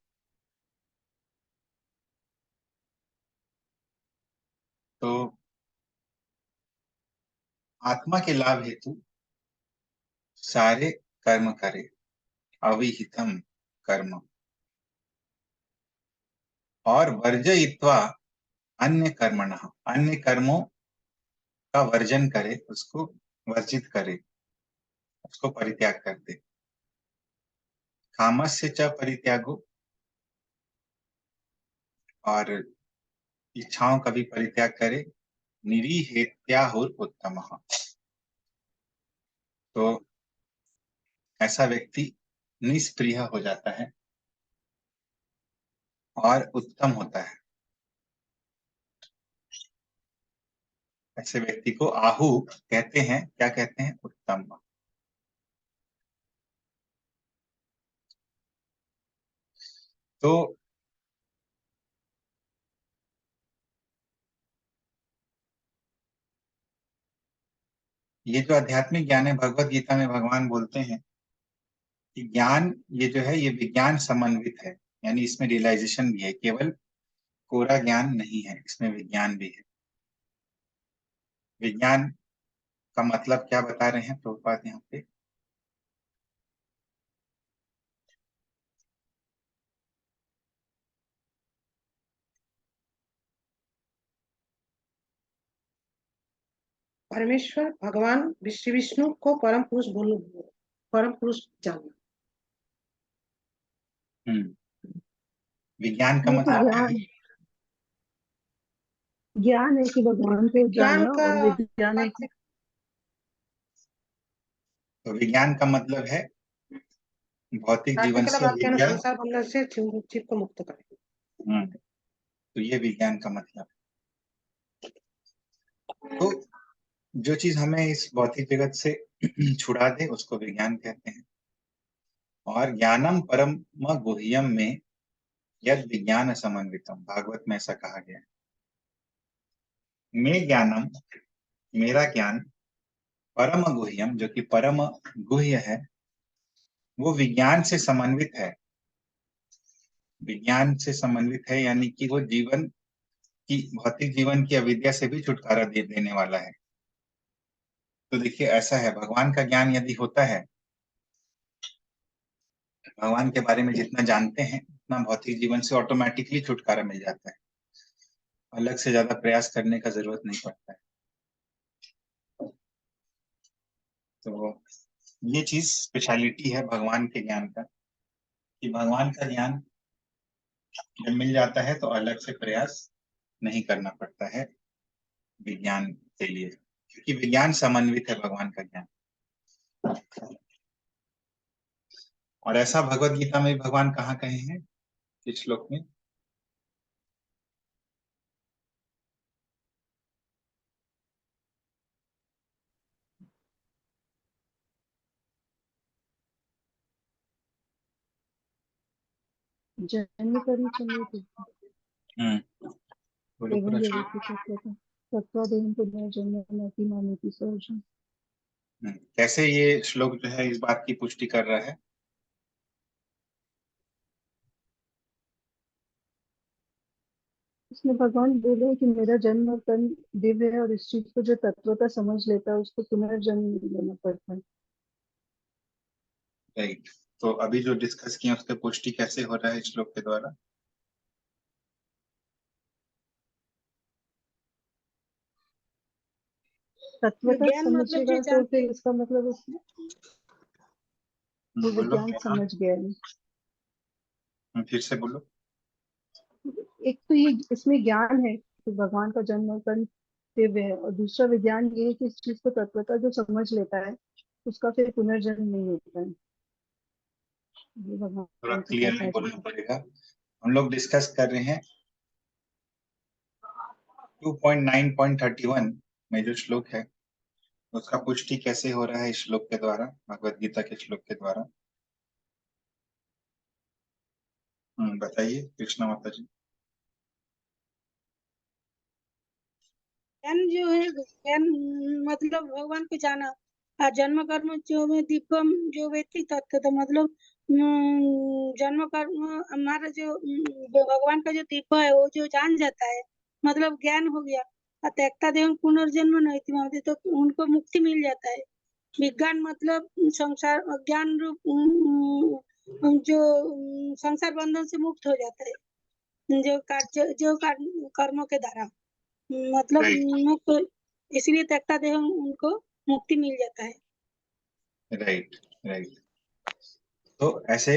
तो आत्मा के लाभ हेतु सारे कर्म करे, अविहितम कर्म, और वर्जयित्वा अन्य कर्मणः, अन्य कर्मों का वर्जन करे, उसको वर्जित करे, उसको परित्याग कर दे। कामस्य च परित्यागो, और इच्छाओं का भी परित्याग करे। निरीहेत्याहुर उत्तमः, तो ऐसा व्यक्ति निष्प्रिय हो जाता है और उत्तम होता है। ऐसे व्यक्ति को आहु कहते हैं, क्या कहते हैं, उत्तम। तो ये जो आध्यात्मिक ज्ञान है, भगवत गीता में भगवान बोलते हैं कि ज्ञान ये जो है ये विज्ञान समन्वित है, यानी इसमें रियलाइजेशन भी है, केवल कोरा ज्ञान नहीं है, इसमें विज्ञान भी है। विज्ञान का मतलब क्या बता रहे हैं प्रभुपाद यहाँ पे, परमेश्वर भगवान श्री विष्णु को परम पुरुष जानना। विज्ञान का ये तो मतलब क्या है? ज्ञान है कि भगवान को ज्ञान जानना, का और विज्ञान है कि तो विज्ञान का मतलब है भौतिक जीवन से वाक्य विज्ञान। संसार बंधन से जीव को मुक्त करे। तो ये विज्ञान का मतलब है। तो जो चीज हमें इस भौतिक जगत से छुड़ा दे उसको विज्ञान कहते हैं। और ज्ञानम परम गुह्यम में यद विज्ञान समन्वितम, भागवत में ऐसा कहा गया है। मैं ज्ञानम, मेरा ज्ञान, परम गुह्यम जो कि परम गुह्य है, वो विज्ञान से समन्वित है। विज्ञान से समन्वित है यानी कि वो जीवन की, भौतिक जीवन की अविद्या से भी छुटकारा देने वाला है। तो देखिए ऐसा है, भगवान का ज्ञान यदि होता है, भगवान के बारे में जितना जानते हैं उतना भौतिक जीवन से ऑटोमेटिकली छुटकारा मिल जाता है, अलग से ज्यादा प्रयास करने का जरूरत नहीं पड़ता है। तो ये चीज स्पेशलिटी है भगवान के ज्ञान का, कि भगवान का ज्ञान जब मिल जाता है तो अलग से प्रयास नहीं करना पड़ता है विज्ञान के लिए, क्योंकि विज्ञान समन्वित है भगवान का ज्ञान। और ऐसा भगवत गीता में भगवान कहाँ कहे हैं, किस श्लोक में? जन्म करी चले बोलो एवं पूरा जो श्लोक। व्यक्ति तत्वादेहं पुनर्जन्म नति मामेति स अर्जुन। कैसे ये श्लोक जो है इस बात की पुष्टि कर रहा है? इसमें भगवान बोले कि मेरा जन्म और कर्म दिव्य है और इस चीज को जो तत्वता समझ लेता है उसको पुनर्जन्म लेना पड़ता है। राइट। तो अभी जो डिस्कस किया उसके पुष्टि कैसे हो रहा है इस श्लोक के द्वारा? तत्वता ज्ञान मतलब जो समझेगा तो जानते फिर इसका मतलब वो बोलो। विज्ञान समझ गया है। फिर से बोलो। एक तो ये इसमें ज्ञान है कि भगवान का जन्म और कर्म दिव्य है, और दूसरा विज्ञान ये है कि इस चीज को तत्वता जो समझ लेता है उसका फिर पुनर्जन्म नहीं होता है। ये थोड़ा भगवान का क्लियरली कहना बोलना है। पड़ेगा। हम लोग डिस्कस कर रहे हैं 2.9.31 में जो श्लोक है उसका पुष्टि कैसे हो रहा है इस श्लोक के द्वारा, भगवत गीता के श्लोक के द्वारा। बताइए कृष्णा माता जी। ज्ञान जो है, ज्ञान मतलब भगवान को जाना। जन्म कर्म जो में दीपम जो व्यक्ति तत्व, तो मतलब जन्म कर्म हमारा जो भगवान का जो दीप है वो जो जान जाता है, मतलब ज्ञान हो गया। त्यक्ता देह पुनर्जन्म नहीं थी, तो उनको मुक्ति मिल जाता है। विज्ञान मतलब संसार ज्ञान रूप जो संसार बंधन से मुक्त हो जाता है, जो कर्मों के द्वारा मतलब राइट मुक्त, इसलिए त्यक्ता देह उनको मुक्ति मिल जाता है। Right right. तो ऐसे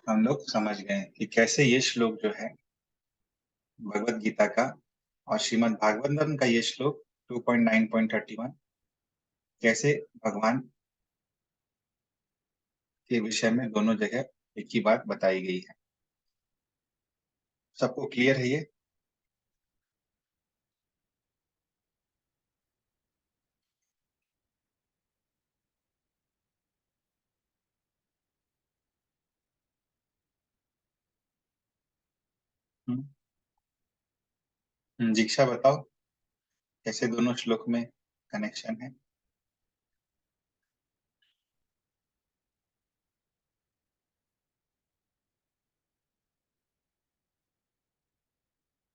हम लोग समझ गए कि कैसे ये श्लोक जो है भगवत गीता का और श्रीमद् भागवतम का ये श्लोक 2.9.31 कैसे भगवान के विषय में दोनों जगह एक ही बात बताई गई है। सबको क्लियर है ये? दीक्षा बताओ कैसे दोनों श्लोक में कनेक्शन है?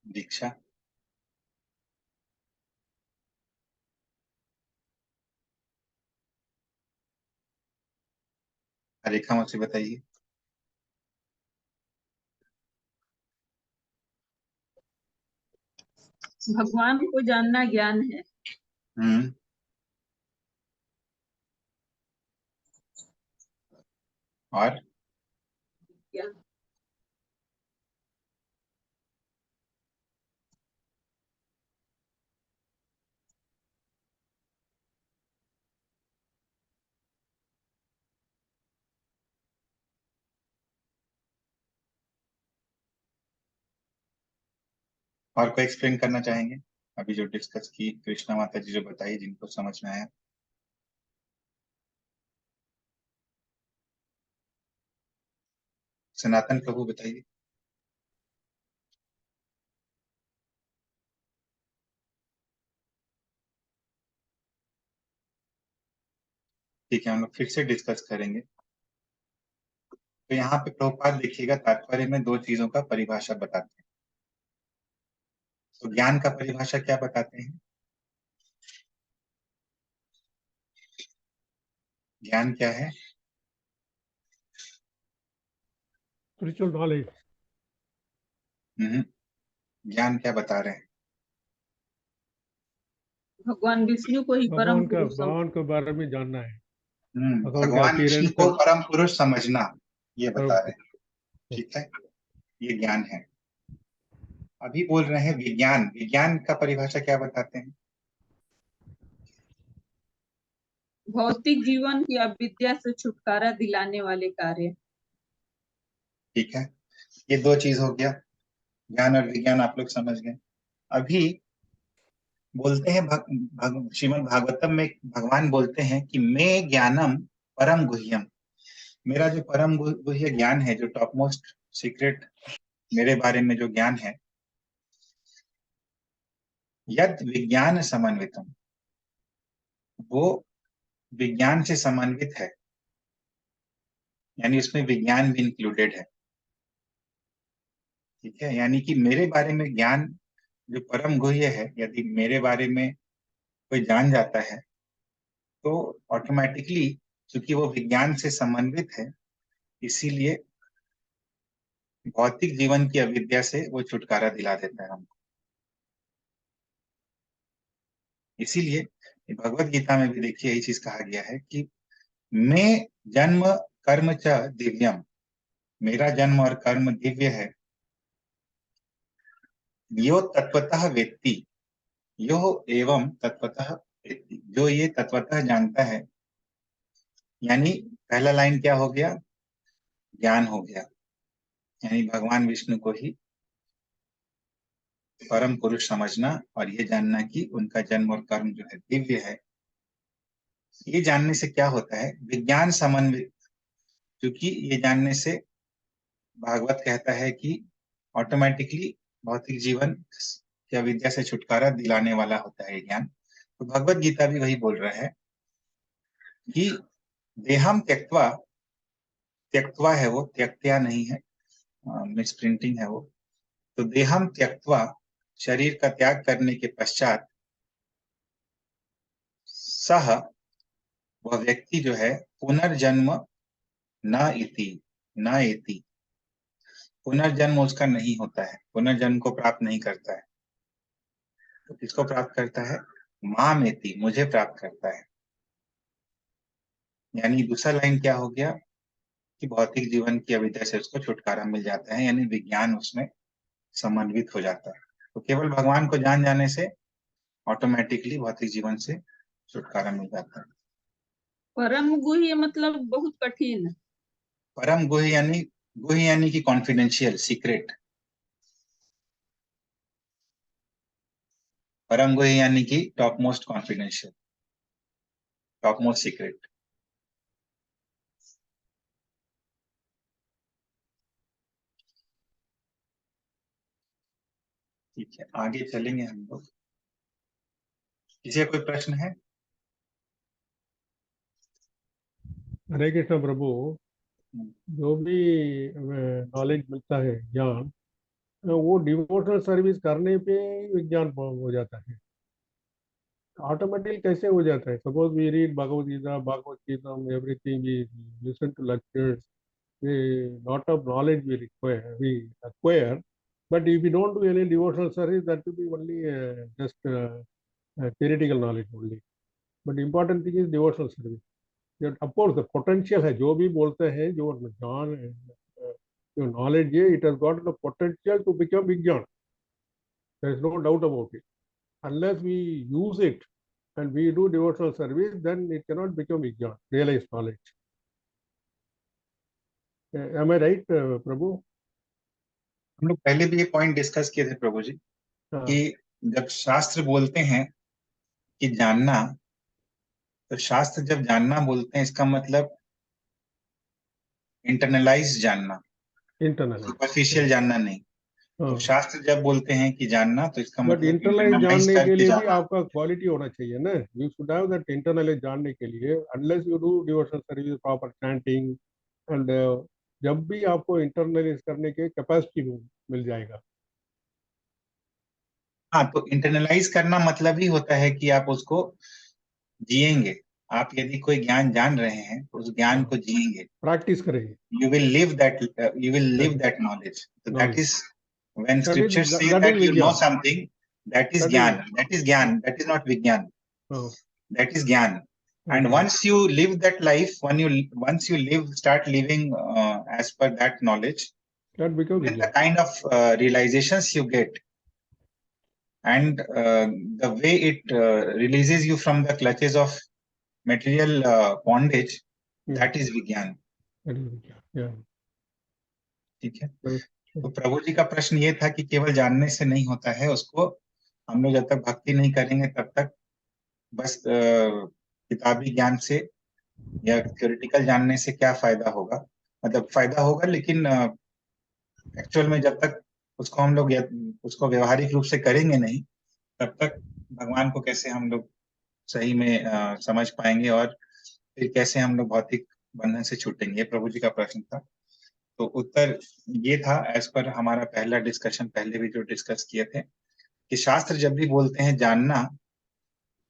दीक्षा। रेखा मुझसे बताइए। भगवान को जानना ज्ञान है। हम्म। और ज्ञान। और कोई एक्सप्लेन करना चाहेंगे अभी जो डिस्कस की कृष्णा माता जी जो बताई जिनको समझ में आया? सनातन प्रभु बताइए। ठीक है, हम लोग फिर से डिस्कस करेंगे। तो यहाँ पे प्रभुपाद देखिएगा तात्पर्य में दो चीजों का परिभाषा बताते हैं। तो ज्ञान का परिभाषा क्या बताते हैं? ज्ञान क्या है? Spiritual knowledge. ज्ञान क्या बता रहे हैं? भगवान विष्णु को ही परम पुरुष भगवान के बारे में जानना है। भगवान विष्णु को परम पुरुष समझना, ये बता रहे हैं। ठीक है, ये ज्ञान है। अभी बोल रहे हैं विज्ञान। विज्ञान का परिभाषा क्या बताते हैं? भौतिक जीवन की अविद्या से छुटकारा दिलाने वाले कार्य। ठीक है, ये दो चीज हो गया, ज्ञान और विज्ञान आप लोग समझ गए। अभी बोलते हैं श्रीमद् भागवतम में भगवान बोलते हैं कि मैं ज्ञानम परम गुह्यम, मेरा जो परम गुह्य ज्ञान है, जो टॉप मोस्ट सीक्रेट मेरे बारे में जो ज्ञान है, यद विज्ञान समन्वितम, वो विज्ञान से समन्वित है, यानी उसमें विज्ञान भी इंक्लूडेड है। ठीक है, यानी कि मेरे बारे में ज्ञान जो परम गुह्य है, यदि मेरे बारे में कोई जान जाता है तो ऑटोमेटिकली, क्योंकि वो विज्ञान से समन्वित है, इसीलिए भौतिक जीवन की अविद्या से वो छुटकारा दिला देता है हमको। इसीलिए भगवत गीता में भी देखिए यही चीज कहा गया है कि मैं जन्म कर्म च दिव्यम, मेरा जन्म और कर्म दिव्य है। यो तत्वतः वेत्ति, यो एवं तत्वतः वेत्ति, जो ये तत्वतः जानता है। यानी पहला लाइन क्या हो गया? ज्ञान हो गया, यानी भगवान विष्णु को ही परम पुरुष समझना और ये जानना कि उनका जन्म और कर्म जो है दिव्य है। ये जानने से क्या होता है? विज्ञान समन्वित, क्योंकि ये जानने से भागवत कहता है कि ऑटोमेटिकली भौतिक जीवन की अविद्या से छुटकारा दिलाने वाला होता है ज्ञान। तो भगवत गीता भी वही बोल रहा है कि देहम त्यक्त्वा, त्यक्त्वा है वो, त्यक्त्या नहीं है, मिस प्रिंटिंग है वो। तो देहम त्यक्त्वा, शरीर का त्याग करने के पश्चात, सह, वह व्यक्ति जो है, पुनर्जन्म न इति, न इति, पुनर्जन्म उसका नहीं होता है, पुनर्जन्म को प्राप्त नहीं करता है। तो किसको प्राप्त करता है? माम इति, मुझे प्राप्त करता है। यानी दूसरा लाइन क्या हो गया कि भौतिक जीवन की अविद्या से उसको छुटकारा मिल जाता है, यानी विज्ञान उसमें समन्वित हो जाता है। तो केवल भगवान को जान जाने से ऑटोमेटिकली भौतिक जीवन से छुटकारा मिल जाता है। परम गुह्य मतलब बहुत कठिन। परम गुह्य यानी कि कॉन्फिडेंशियल, सीक्रेट। परम गुह्य यानी कि top most confidential, top most secret. ठीक है, आगे चलेंगे हम लोग। किसी का कोई प्रश्न है? हरे कृष्ण प्रभु, जो भी नॉलेज मिलता है, ज्ञान, वो डिवोशनल सर्विस करने पे विज्ञान हो जाता है। ऑटोमेटिकली कैसे हो जाता है? Suppose we read Bhagavad Gita everything, we listen to lectures, lot of knowledge we acquire, but if we don't do any devotional service, that will be only just theoretical knowledge only. But important thing is devotional service. That of course the potential है, जो भी बोलते हैं, जो ज्ञान, जो knowledge है, it has got the potential to become विज्ञान. There is no doubt about it. Unless we use it and we do devotional service, then it cannot become विज्ञान, realized knowledge. Am I right, प्रभु? हम लोग पहले भी ये point discuss किए थे प्रभु जी, कि जब शास्त्र बोलते हैं कि जानना, तो शास्त्र जब जानना बोलते हैं, इसका मतलब इंटरनलाइज जानना, सुपरफिशियल जानना नहीं। तो शास्त्र जब बोलते हैं कि जानना, तो इसका मतलब इंटरनलाइज जानने के लिए भी आपका क्वालिटी होना चाहिए ना। You should have that internalize जानने के लिए। Unless you do devotional service, proper chanting, and जब भी आपको इंटरनलाइज करने के कैपेसिटी मिल जाएगा। हाँ, तो इंटरनलाइज करना मतलब ही होता है कि आप उसको जिएंगे, आप यदि कोई ज्ञान जान रहे हैं तो उस ज्ञान को जिएंगे, प्रैक्टिस करेंगे. you will live that knowledge. So that Knowledge. is when That scripture is says that that is you know Vigyan. something, that is That is- gyan. That is gyan. That is not vigyan. Oh, That is gyan. And okay. once you live that life, once you start living as per that knowledge, That becomes with the Vigyan. kind of realizations you get, and the way it releases you from the clutches of material bondage, that is vigyan. That is Vigyan. Yeah. ठीक है. Right. तो प्रभु जी का प्रश्न ये था कि केवल जानने से नहीं होता है, उसको हम लोग जब तक भक्ति नहीं करेंगे तब तक बस किताबी ज्ञान से या थ्योरेटिकल जानने से क्या फायदा होगा. मतलब फायदा होगा, लेकिन एक्चुअल में जब तक उसको हम लोग उसको व्यवहारिक रूप से करेंगे नहीं, तब तक भगवान को कैसे हम लोग सही में समझ पाएंगे और फिर कैसे हम लोग भौतिक बंधन से छूटेंगे. ये प्रभु जी का प्रश्न था. तो उत्तर ये था एज पर हमारा पहला डिस्कशन, पहले भी जो डिस्कस किए थे, कि शास्त्र जब भी बोलते हैं जानना,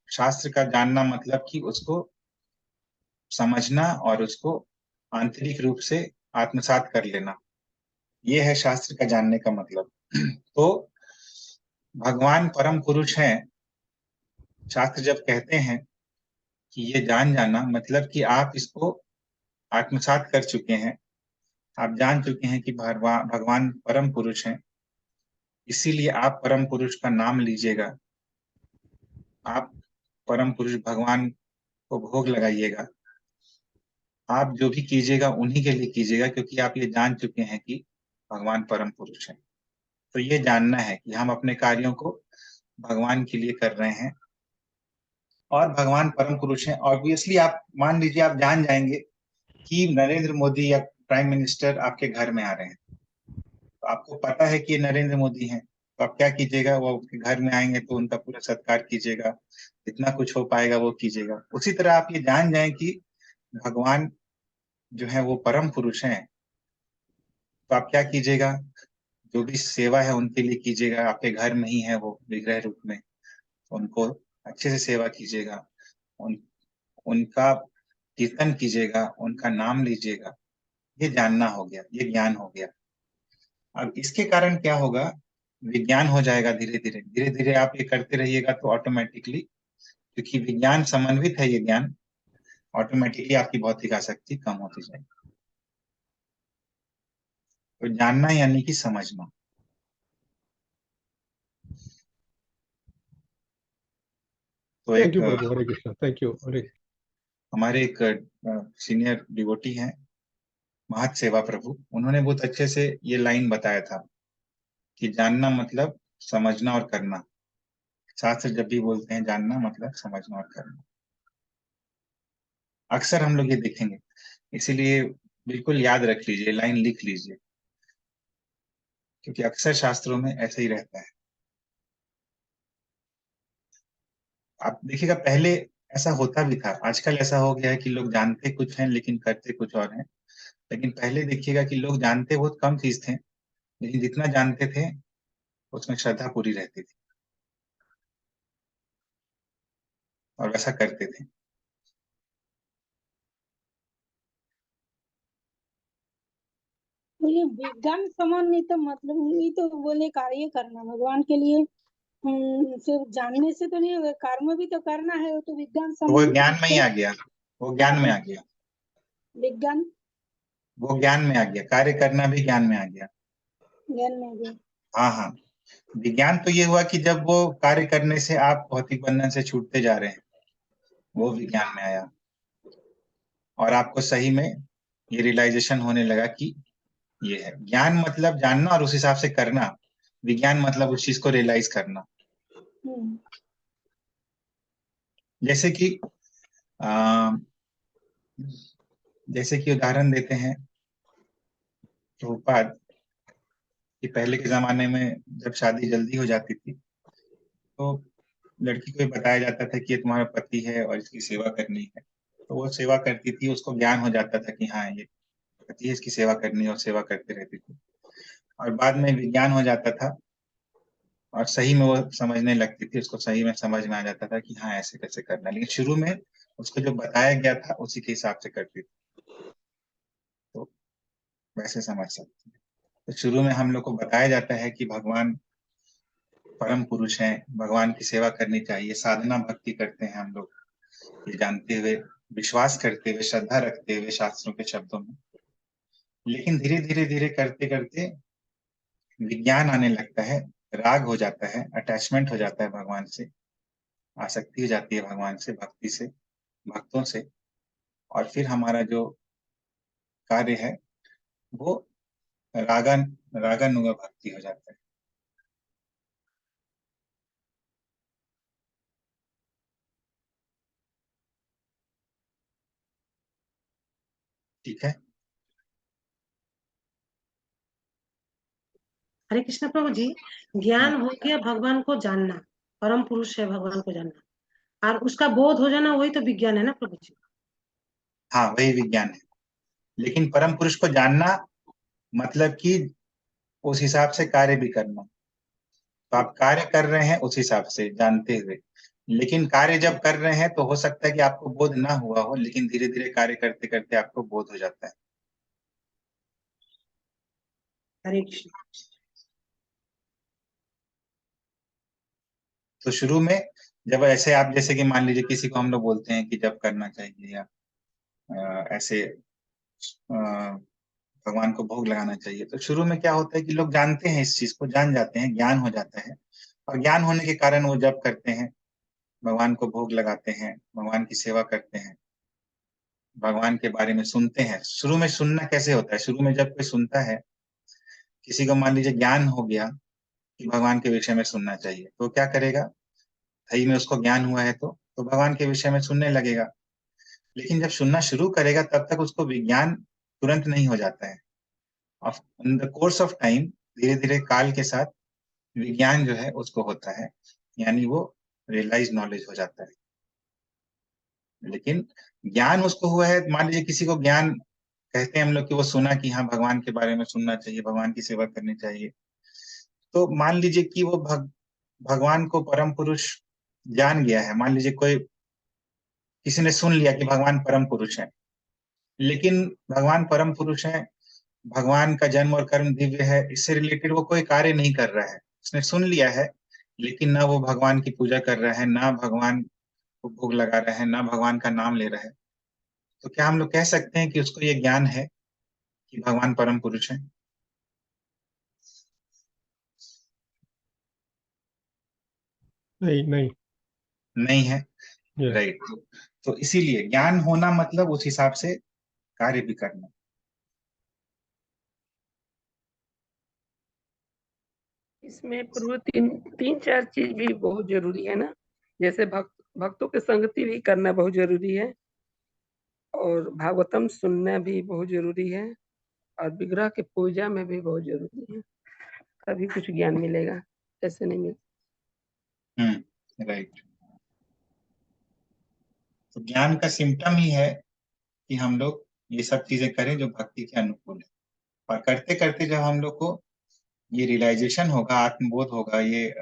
शास्त्र का जानना मतलब कि उसको समझना और उसको आंतरिक रूप से आत्मसात कर लेना, ये है शास्त्र का जानने का मतलब. तो भगवान परम पुरुष हैं. शास्त्र जब कहते हैं कि ये जान जाना, मतलब कि आप इसको आत्मसात कर चुके हैं, आप जान चुके हैं कि भगवान परम पुरुष हैं. इसीलिए आप परम पुरुष का नाम लीजिएगा, आप परम पुरुष भगवान को भोग लगाइएगा, आप जो भी कीजिएगा उन्हीं के लिए कीजिएगा, क्योंकि आप ये जान चुके हैं कि भगवान परम पुरुष हैं. तो ये जानना है कि हम अपने कार्यों को भगवान के लिए कर रहे हैं और भगवान परम पुरुष हैं. ऑब्वियसली आप मान लीजिए आप जान जाएंगे कि नरेंद्र मोदी या प्राइम मिनिस्टर आपके घर में आ रहे हैं, तो आपको पता है कि ये नरेंद्र मोदी हैं, तो आप क्या कीजिएगा, वो आपके घर में आएंगे तो उनका पूरा सत्कार कीजिएगा, जितना कुछ हो पाएगा वो कीजिएगा. उसी तरह आप ये जान जाएं कि भगवान जो है वो परम पुरुष हैं, तो आप क्या कीजिएगा, जो भी सेवा है उनके लिए कीजिएगा. आपके घर में ही है वो विग्रह रूप में, उनको अच्छे से सेवा कीजिएगा, उनका कीर्तन कीजिएगा, उनका नाम लीजिएगा. ये जानना हो गया, ये ज्ञान हो गया. अब इसके कारण क्या होगा, विज्ञान हो जाएगा. धीरे धीरे धीरे धीरे आप ये करते रहिएगा तो ऑटोमेटिकली, क्योंकि विज्ञान समन्वित है ये ज्ञान, ऑटोमेटिकली आपकी भौतिक आसक्ति कम होती जाएगी. तो जानना यानी कि समझना. तो Thank you, Prabhu. Hare Krishna. Thank you. Hare. हमारे एक सीनियर डिवोटी हैं, महत सेवा प्रभु, उन्होंने बहुत अच्छे से ये लाइन बताया था कि जानना मतलब समझना और करना. शास्त्र जब भी बोलते हैं जानना मतलब समझना और करना, अक्सर हम लोग ये देखेंगे. इसीलिए बिल्कुल याद रख लीजिए, लाइन लिख लीजिए, क्योंकि अक्सर शास्त्रों में ऐसा ही रहता है. आप देखिएगा पहले ऐसा होता भी था, आजकल ऐसा हो गया है कि लोग जानते कुछ हैं लेकिन करते कुछ और हैं. लेकिन पहले देखिएगा कि लोग जानते बहुत कम चीज थे, लेकिन जितना जानते थे उसमें श्रद्धा पूरी रहती थी और वैसा करते थे. ये विज्ञान समन्वित मतलब ये तो बोले कार्य करना भगवान के लिए, सिर्फ जानने से तो नहीं होगा, कर्म भी तो करना है, वो तो विज्ञान तो वो समन्वित ज्ञान में ही आ गया, वो ज्ञान में आ गया, विज्ञान वो ज्ञान में आ गया. कार्य करना भी ज्ञान में आ गया. ज्ञान में भी. हाँ हाँ, विज्ञान तो ये हुआ कि जब वो कार्य करने से आप भौतिक बंधन से छूटते जा रहे हैं, वो विज्ञान में आया और आपको सही में ये रियलाइजेशन होने लगा कि ये है. ज्ञान मतलब जानना और उस हिसाब से करना, विज्ञान मतलब उस चीज को रियलाइज करना. जैसे कि उदाहरण देते हैं प्रभुपाद कि पहले के जमाने में जब शादी जल्दी हो जाती थी तो लड़की को बताया जाता था कि ये तुम्हारा पति है और इसकी सेवा करनी है, तो वो सेवा करती थी, उसको ज्ञान हो जाता था कि हाँ ये पति है, इसकी सेवा करनी है, और सेवा करती रहती थी. और बाद में विज्ञान हो जाता था और सही में वो समझने लगती थी, उसको सही में समझ में आ जाता था कि हाँ ऐसे कैसे करना है। लेकिन शुरू में उसको जो बताया गया था उसी के हिसाब से करती थी, तो वैसे समझ सकती है। तो शुरू में हम लोग को बताया जाता है कि भगवान परम पुरुष हैं, भगवान की सेवा करनी चाहिए, साधना भक्ति करते हैं हम लोग, ये जानते हुए, विश्वास करते हुए, श्रद्धा रखते हुए शास्त्रों के शब्दों में। लेकिन धीरे धीरे धीरे करते करते विज्ञान आने लगता है, राग हो जाता है, अटैचमेंट हो जाता है भगवान से, आसक्ति हो जाती है भगवान से, भक्ति से, भक्तों से, और फिर हमारा जो कार्य है वो रागन रागानुगा भक्ति हो जाता है। ठीक है। हरे कृष्ण प्रभु जी, ज्ञान हो गया भगवान को जानना, परम पुरुष है भगवान को जानना, और उसका बोध हो जाना वही तो विज्ञान है ना प्रभु जी। हाँ वही विज्ञान है, लेकिन परम पुरुष को जानना मतलब कि उस हिसाब से कार्य भी करना। तो आप कार्य कर रहे हैं उस हिसाब से जानते हुए, लेकिन कार्य जब कर रहे हैं तो हो सकता है कि आपको बोध ना हुआ हो, लेकिन धीरे धीरे कार्य करते करते आपको बोध हो जाता है। हरे कृष्ण। तो शुरू में जब ऐसे आप जैसे कि मान लीजिए किसी को हम लोग बोलते हैं कि जब करना चाहिए या ऐसे भगवान को भोग लगाना चाहिए, तो शुरू में क्या होता है कि लोग जानते हैं, इस चीज को जान जाते हैं, ज्ञान हो जाता है, और ज्ञान होने के कारण वो जब करते हैं, भगवान को भोग लगाते हैं, भगवान की सेवा करते हैं, भगवान के बारे में सुनते हैं। शुरू में सुनना कैसे होता है, शुरू में जब कोई सुनता है, किसी को मान लीजिए ज्ञान हो गया कि भगवान के विषय में सुनना चाहिए, तो क्या करेगा, सही में उसको ज्ञान हुआ है तो भगवान के विषय में सुनने लगेगा। लेकिन जब सुनना शुरू करेगा तब तक उसको विज्ञान तुरंत नहीं हो जाता है, in the course of time, धीरे धीरे काल के साथ विज्ञान जो है उसको होता है, यानी वो रियलाइज नॉलेज हो जाता है। लेकिन ज्ञान उसको हुआ है, मान लीजिए किसी को ज्ञान कहते हैं हम लोग कि वो सुना कि हाँ भगवान के बारे में सुनना चाहिए, भगवान की सेवा करनी चाहिए, तो मान लीजिए कि वो भगवान को परम पुरुष जान गया है, मान लीजिए कोई किसी ने सुन लिया कि भगवान परम पुरुष है, लेकिन भगवान परम पुरुष है, भगवान का जन्म और कर्म दिव्य है, इससे रिलेटेड वो कोई कार्य नहीं कर रहा है, उसने सुन लिया है, लेकिन ना वो भगवान की पूजा कर रहा है, ना भगवान को भोग लगा रहा है, ना भगवान का नाम ले रहा है, तो क्या हम लोग कह सकते हैं कि उसको ये ज्ञान है कि भगवान परम पुरुष है? नहीं नहीं नहीं है। yes. राइट। तो इसीलिए ज्ञान होना मतलब उस हिसाब से कार्य भी करना। इसमें प्रभु तीन चार चीज भी बहुत जरूरी है ना, जैसे भक्तों की संगति भी करना बहुत जरूरी है, और भागवतम सुनना भी बहुत जरूरी है, और विग्रह की पूजा में भी बहुत जरूरी है, तभी कुछ ज्ञान मिलेगा, ऐसे नहीं मिलेगा। राइट। तो ज्ञान का सिम्टम ही है कि हम लोग ये सब चीजें करें जो भक्ति के अनुकूल है, और करते करते जब हम लोग को ये रियलाइजेशन होगा, आत्मबोध होगा, ये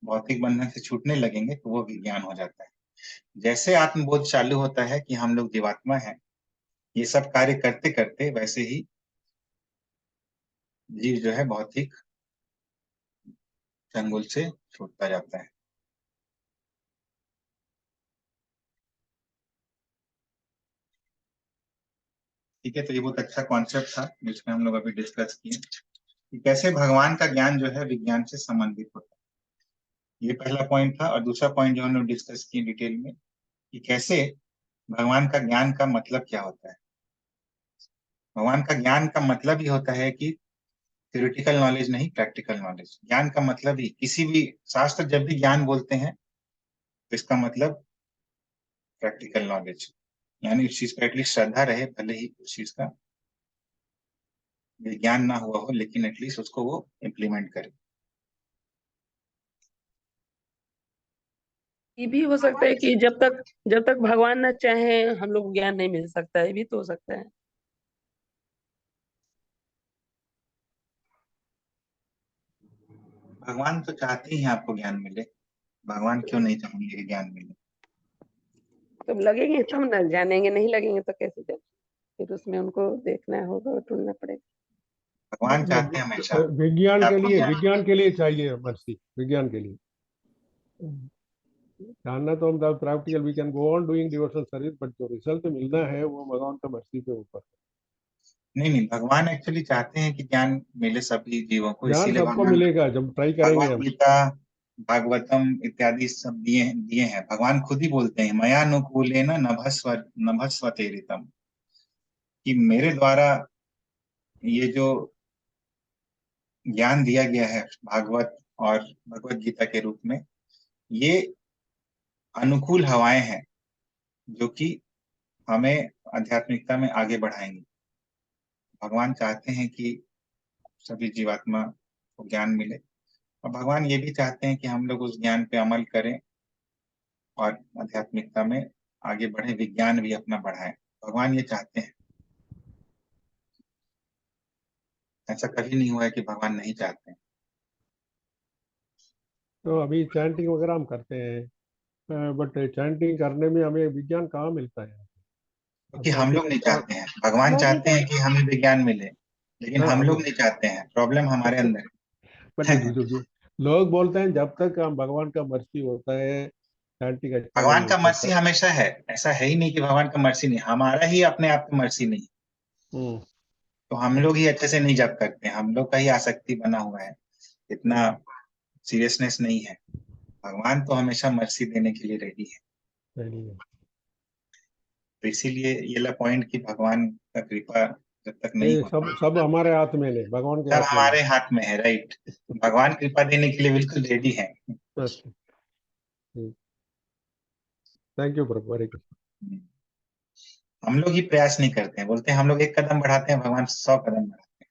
भौतिक बंधन से छूटने लगेंगे, तो वो विज्ञान हो जाता है। जैसे आत्मबोध चालू होता है कि हम लोग जीवात्मा हैं, ये सब कार्य करते करते वैसे ही जीव जो है भौतिक चंगुल से छूटता जाता है। ठीक है, तो ये बहुत अच्छा कॉन्सेप्ट था जिसमें हम लोग अभी डिस्कस किए कि कैसे भगवान का ज्ञान जो है विज्ञान से संबंधित होता है। ये पहला पॉइंट था। और दूसरा पॉइंट जो हम लोग डिस्कस किए डिटेल में कि कैसे भगवान का ज्ञान का मतलब क्या होता है। भगवान का ज्ञान का मतलब ही होता है कि थ्योरेटिकल नॉलेज नहीं, प्रैक्टिकल नॉलेज। ज्ञान का मतलब ही, किसी भी शास्त्र जब भी ज्ञान बोलते हैं तो इसका मतलब प्रैक्टिकल नॉलेज, यानी उस चीज पर एटलीस्ट श्रद्धा रहे, भले ही उस चीज का ज्ञान ना हुआ हो, लेकिन एटलीस्ट उसको वो इम्प्लीमेंट करे। ये भी हो सकता है कि जब तक भगवान न चाहे हम लोग ज्ञान नहीं मिल सकता है, ये भी तो हो सकता है। भगवान तो चाहते ही हैं आपको ज्ञान मिले, भगवान क्यों नहीं चाहेंगे कि ज्ञान मिले। तब लगेंगे तब ना जानेंगे, नहीं लगेंगे तो कैसे जाने, फिर उसमें उनको देखना होगा और ढूंढना पड़ेगा। भगवान चाहते हैं हमेशा विज्ञान कि के आपको लिए, ज्ञान विज्ञान के लिए चाहिए मर्सी, विज्ञान के लिए जानना तो हम practical we can go on doing devotional service, but जो रिजल्ट मिलना है वो भगवान का मर्सी के ऊपर। नहीं, भगवान एक्चुअली चाहते हैं कि ज्ञान मिले सभी जीवों को, ज्ञान इसीलिए सबको भगवान मिलेगा जब ट्राई करेंगे भगवत हम। गीता, भागवतम इत्यादि सब दिए हैं। भगवान खुद ही बोलते हैं मयानुकूलेन नभस्वतेरितम, कि मेरे द्वारा ये जो ज्ञान दिया गया है भागवत और भगवत गीता के रूप में, ये अनुकूल हवाएं हैं जो कि हमें आध्यात्मिकता में आगे बढ़ाएंगी। भगवान चाहते हैं कि सभी जीवात्मा को ज्ञान मिले, और भगवान ये भी चाहते हैं कि हम लोग उस ज्ञान पे अमल करें और आध्यात्मिकता में आगे बढ़े, विज्ञान भी अपना बढ़ाएं। भगवान ये चाहते हैं, ऐसा कभी नहीं हुआ है कि भगवान नहीं चाहते हैं। तो अभी चैंटिंग वगैरह हम करते हैं, बट चैंटिंग करने में हमें विज्ञान कहाँ मिलता है? क्योंकि हम लोग नहीं चाहते हैं, भगवान चाहते हैं कि हमें विज्ञान मिले, लेकिन हाँ, हम हम लोग नहीं चाहते हैं। प्रॉब्लम हमारे अंदर बट है। लोग बोलते हैं जब तक हम भगवान का मर्जी होता है चैंटिंग अच्छा नहीं भगवान का होता। मर्जी हमेशा है, ऐसा है ही नहीं कि भगवान का मर्जी नहीं, हमारा ही अपने आप का मर्जी नहीं। तो हम लोग ही अच्छे से नहीं जप करते हैं, हम लोग का ही आसक्ति बना हुआ है, इतना सीरियसनेस नहीं है। भगवान तो हमेशा मर्जी देने के लिए रेडी है। तो इसीलिए ये ला पॉइंट कि भगवान का कृपा जब तक नहीं होता, सब हमारे हाथ में नहीं, भगवान के सब हाथ में हमारे हाथ में है। राइट, भगवान कृपा देने के लिए बिल्कुल रेडी है। थैंक यू प्रभु, हरे कृष्ण। हम लोग ही प्रयास नहीं करते हैं, बोलते हैं हम लोग एक कदम बढ़ाते हैं, भगवान 100 कदम बढ़ाते हैं।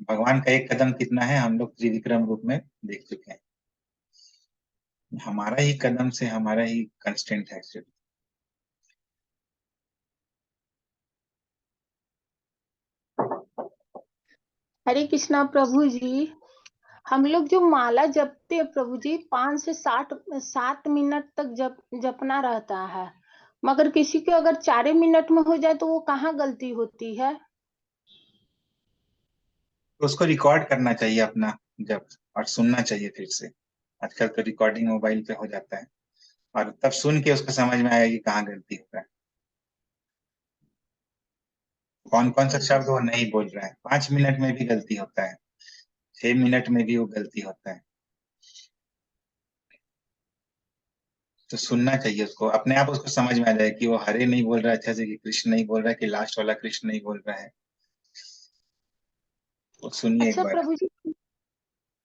भगवान का एक कदम कितना है हम लोग त्रिविक्रम रूप में देख चुके हैं। हमारा ही कदम से हमारा ही कंस्टेंट है एक्चुअली। हरे कृष्णा प्रभु जी, हम लोग जो माला जपते हैं प्रभु जी 5 से 7 मिनट तक जपना रहता है, मगर किसी को अगर 4 मिनट में हो जाए तो वो कहाँ गलती होती है? तो उसको रिकॉर्ड करना चाहिए अपना जब, और सुनना चाहिए फिर से। आजकल तो रिकॉर्डिंग मोबाइल पे हो जाता है, और तब सुन के उसको समझ में आएगी कहाँ गलती हो रहा है, कौन कौन सा शब्द वो नहीं बोल रहा है। 5 मिनट में भी गलती होता है, 6 मिनट में भी वो गलती होता है। तो सुनना चाहिए उसको, अपने आप उसको समझ में आ जाए कि वो हरे नहीं बोल रहा है अच्छा से, कि कृष्ण नहीं बोल रहा है, कि लास्ट वाला कृष्ण नहीं बोल रहा है। वो सुनिए एक अच्छा बार। प्रभु जी,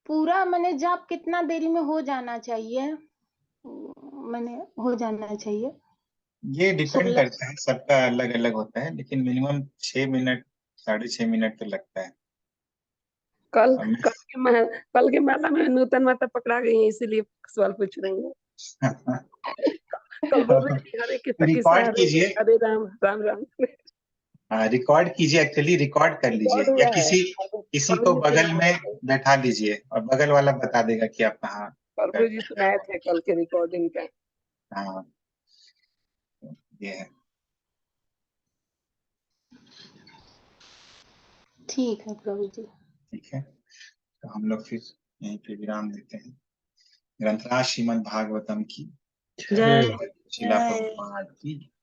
पूरा मैंने जाप कितना देरी में हो जाना चाहिए? मैंने हो जाना चाहिए ये डिपेंड 16। करता है, सबका अलग अलग होता है, लेकिन मिनिमम 6 मिनट 6.5 मिनट तो लगता है। कल और मैं कल के माला में नूतन माता पकड़ा गई है, इसीलिए सवाल पूछ रही हूँ। कल बोल रही थी हरे कृष्ण कृष्ण रिकॉर्ड हरे कीजिए, हरे राम राम राम। रिकॉर्ड कीजिए, एक्चुअली रिकॉर्ड कर लीजिए, रिकॉर्ड या हुआ है, किसी प्रभु को जी बगल सुनाए में थे, बैठा लीजिए, और बगल वाला बता देगा कि आप कहाँ प्रभु जी सुनाए थे कल के रिकॉर्डिंग का। हाँ, ये है। ठीक है प्रभु जी। ठीक है, तो हम लोग फिर यहीं पे विराम देते हैं। ग्रंथराज श्रीमद् भागवतम की जय श्रीला प्रभुपाद की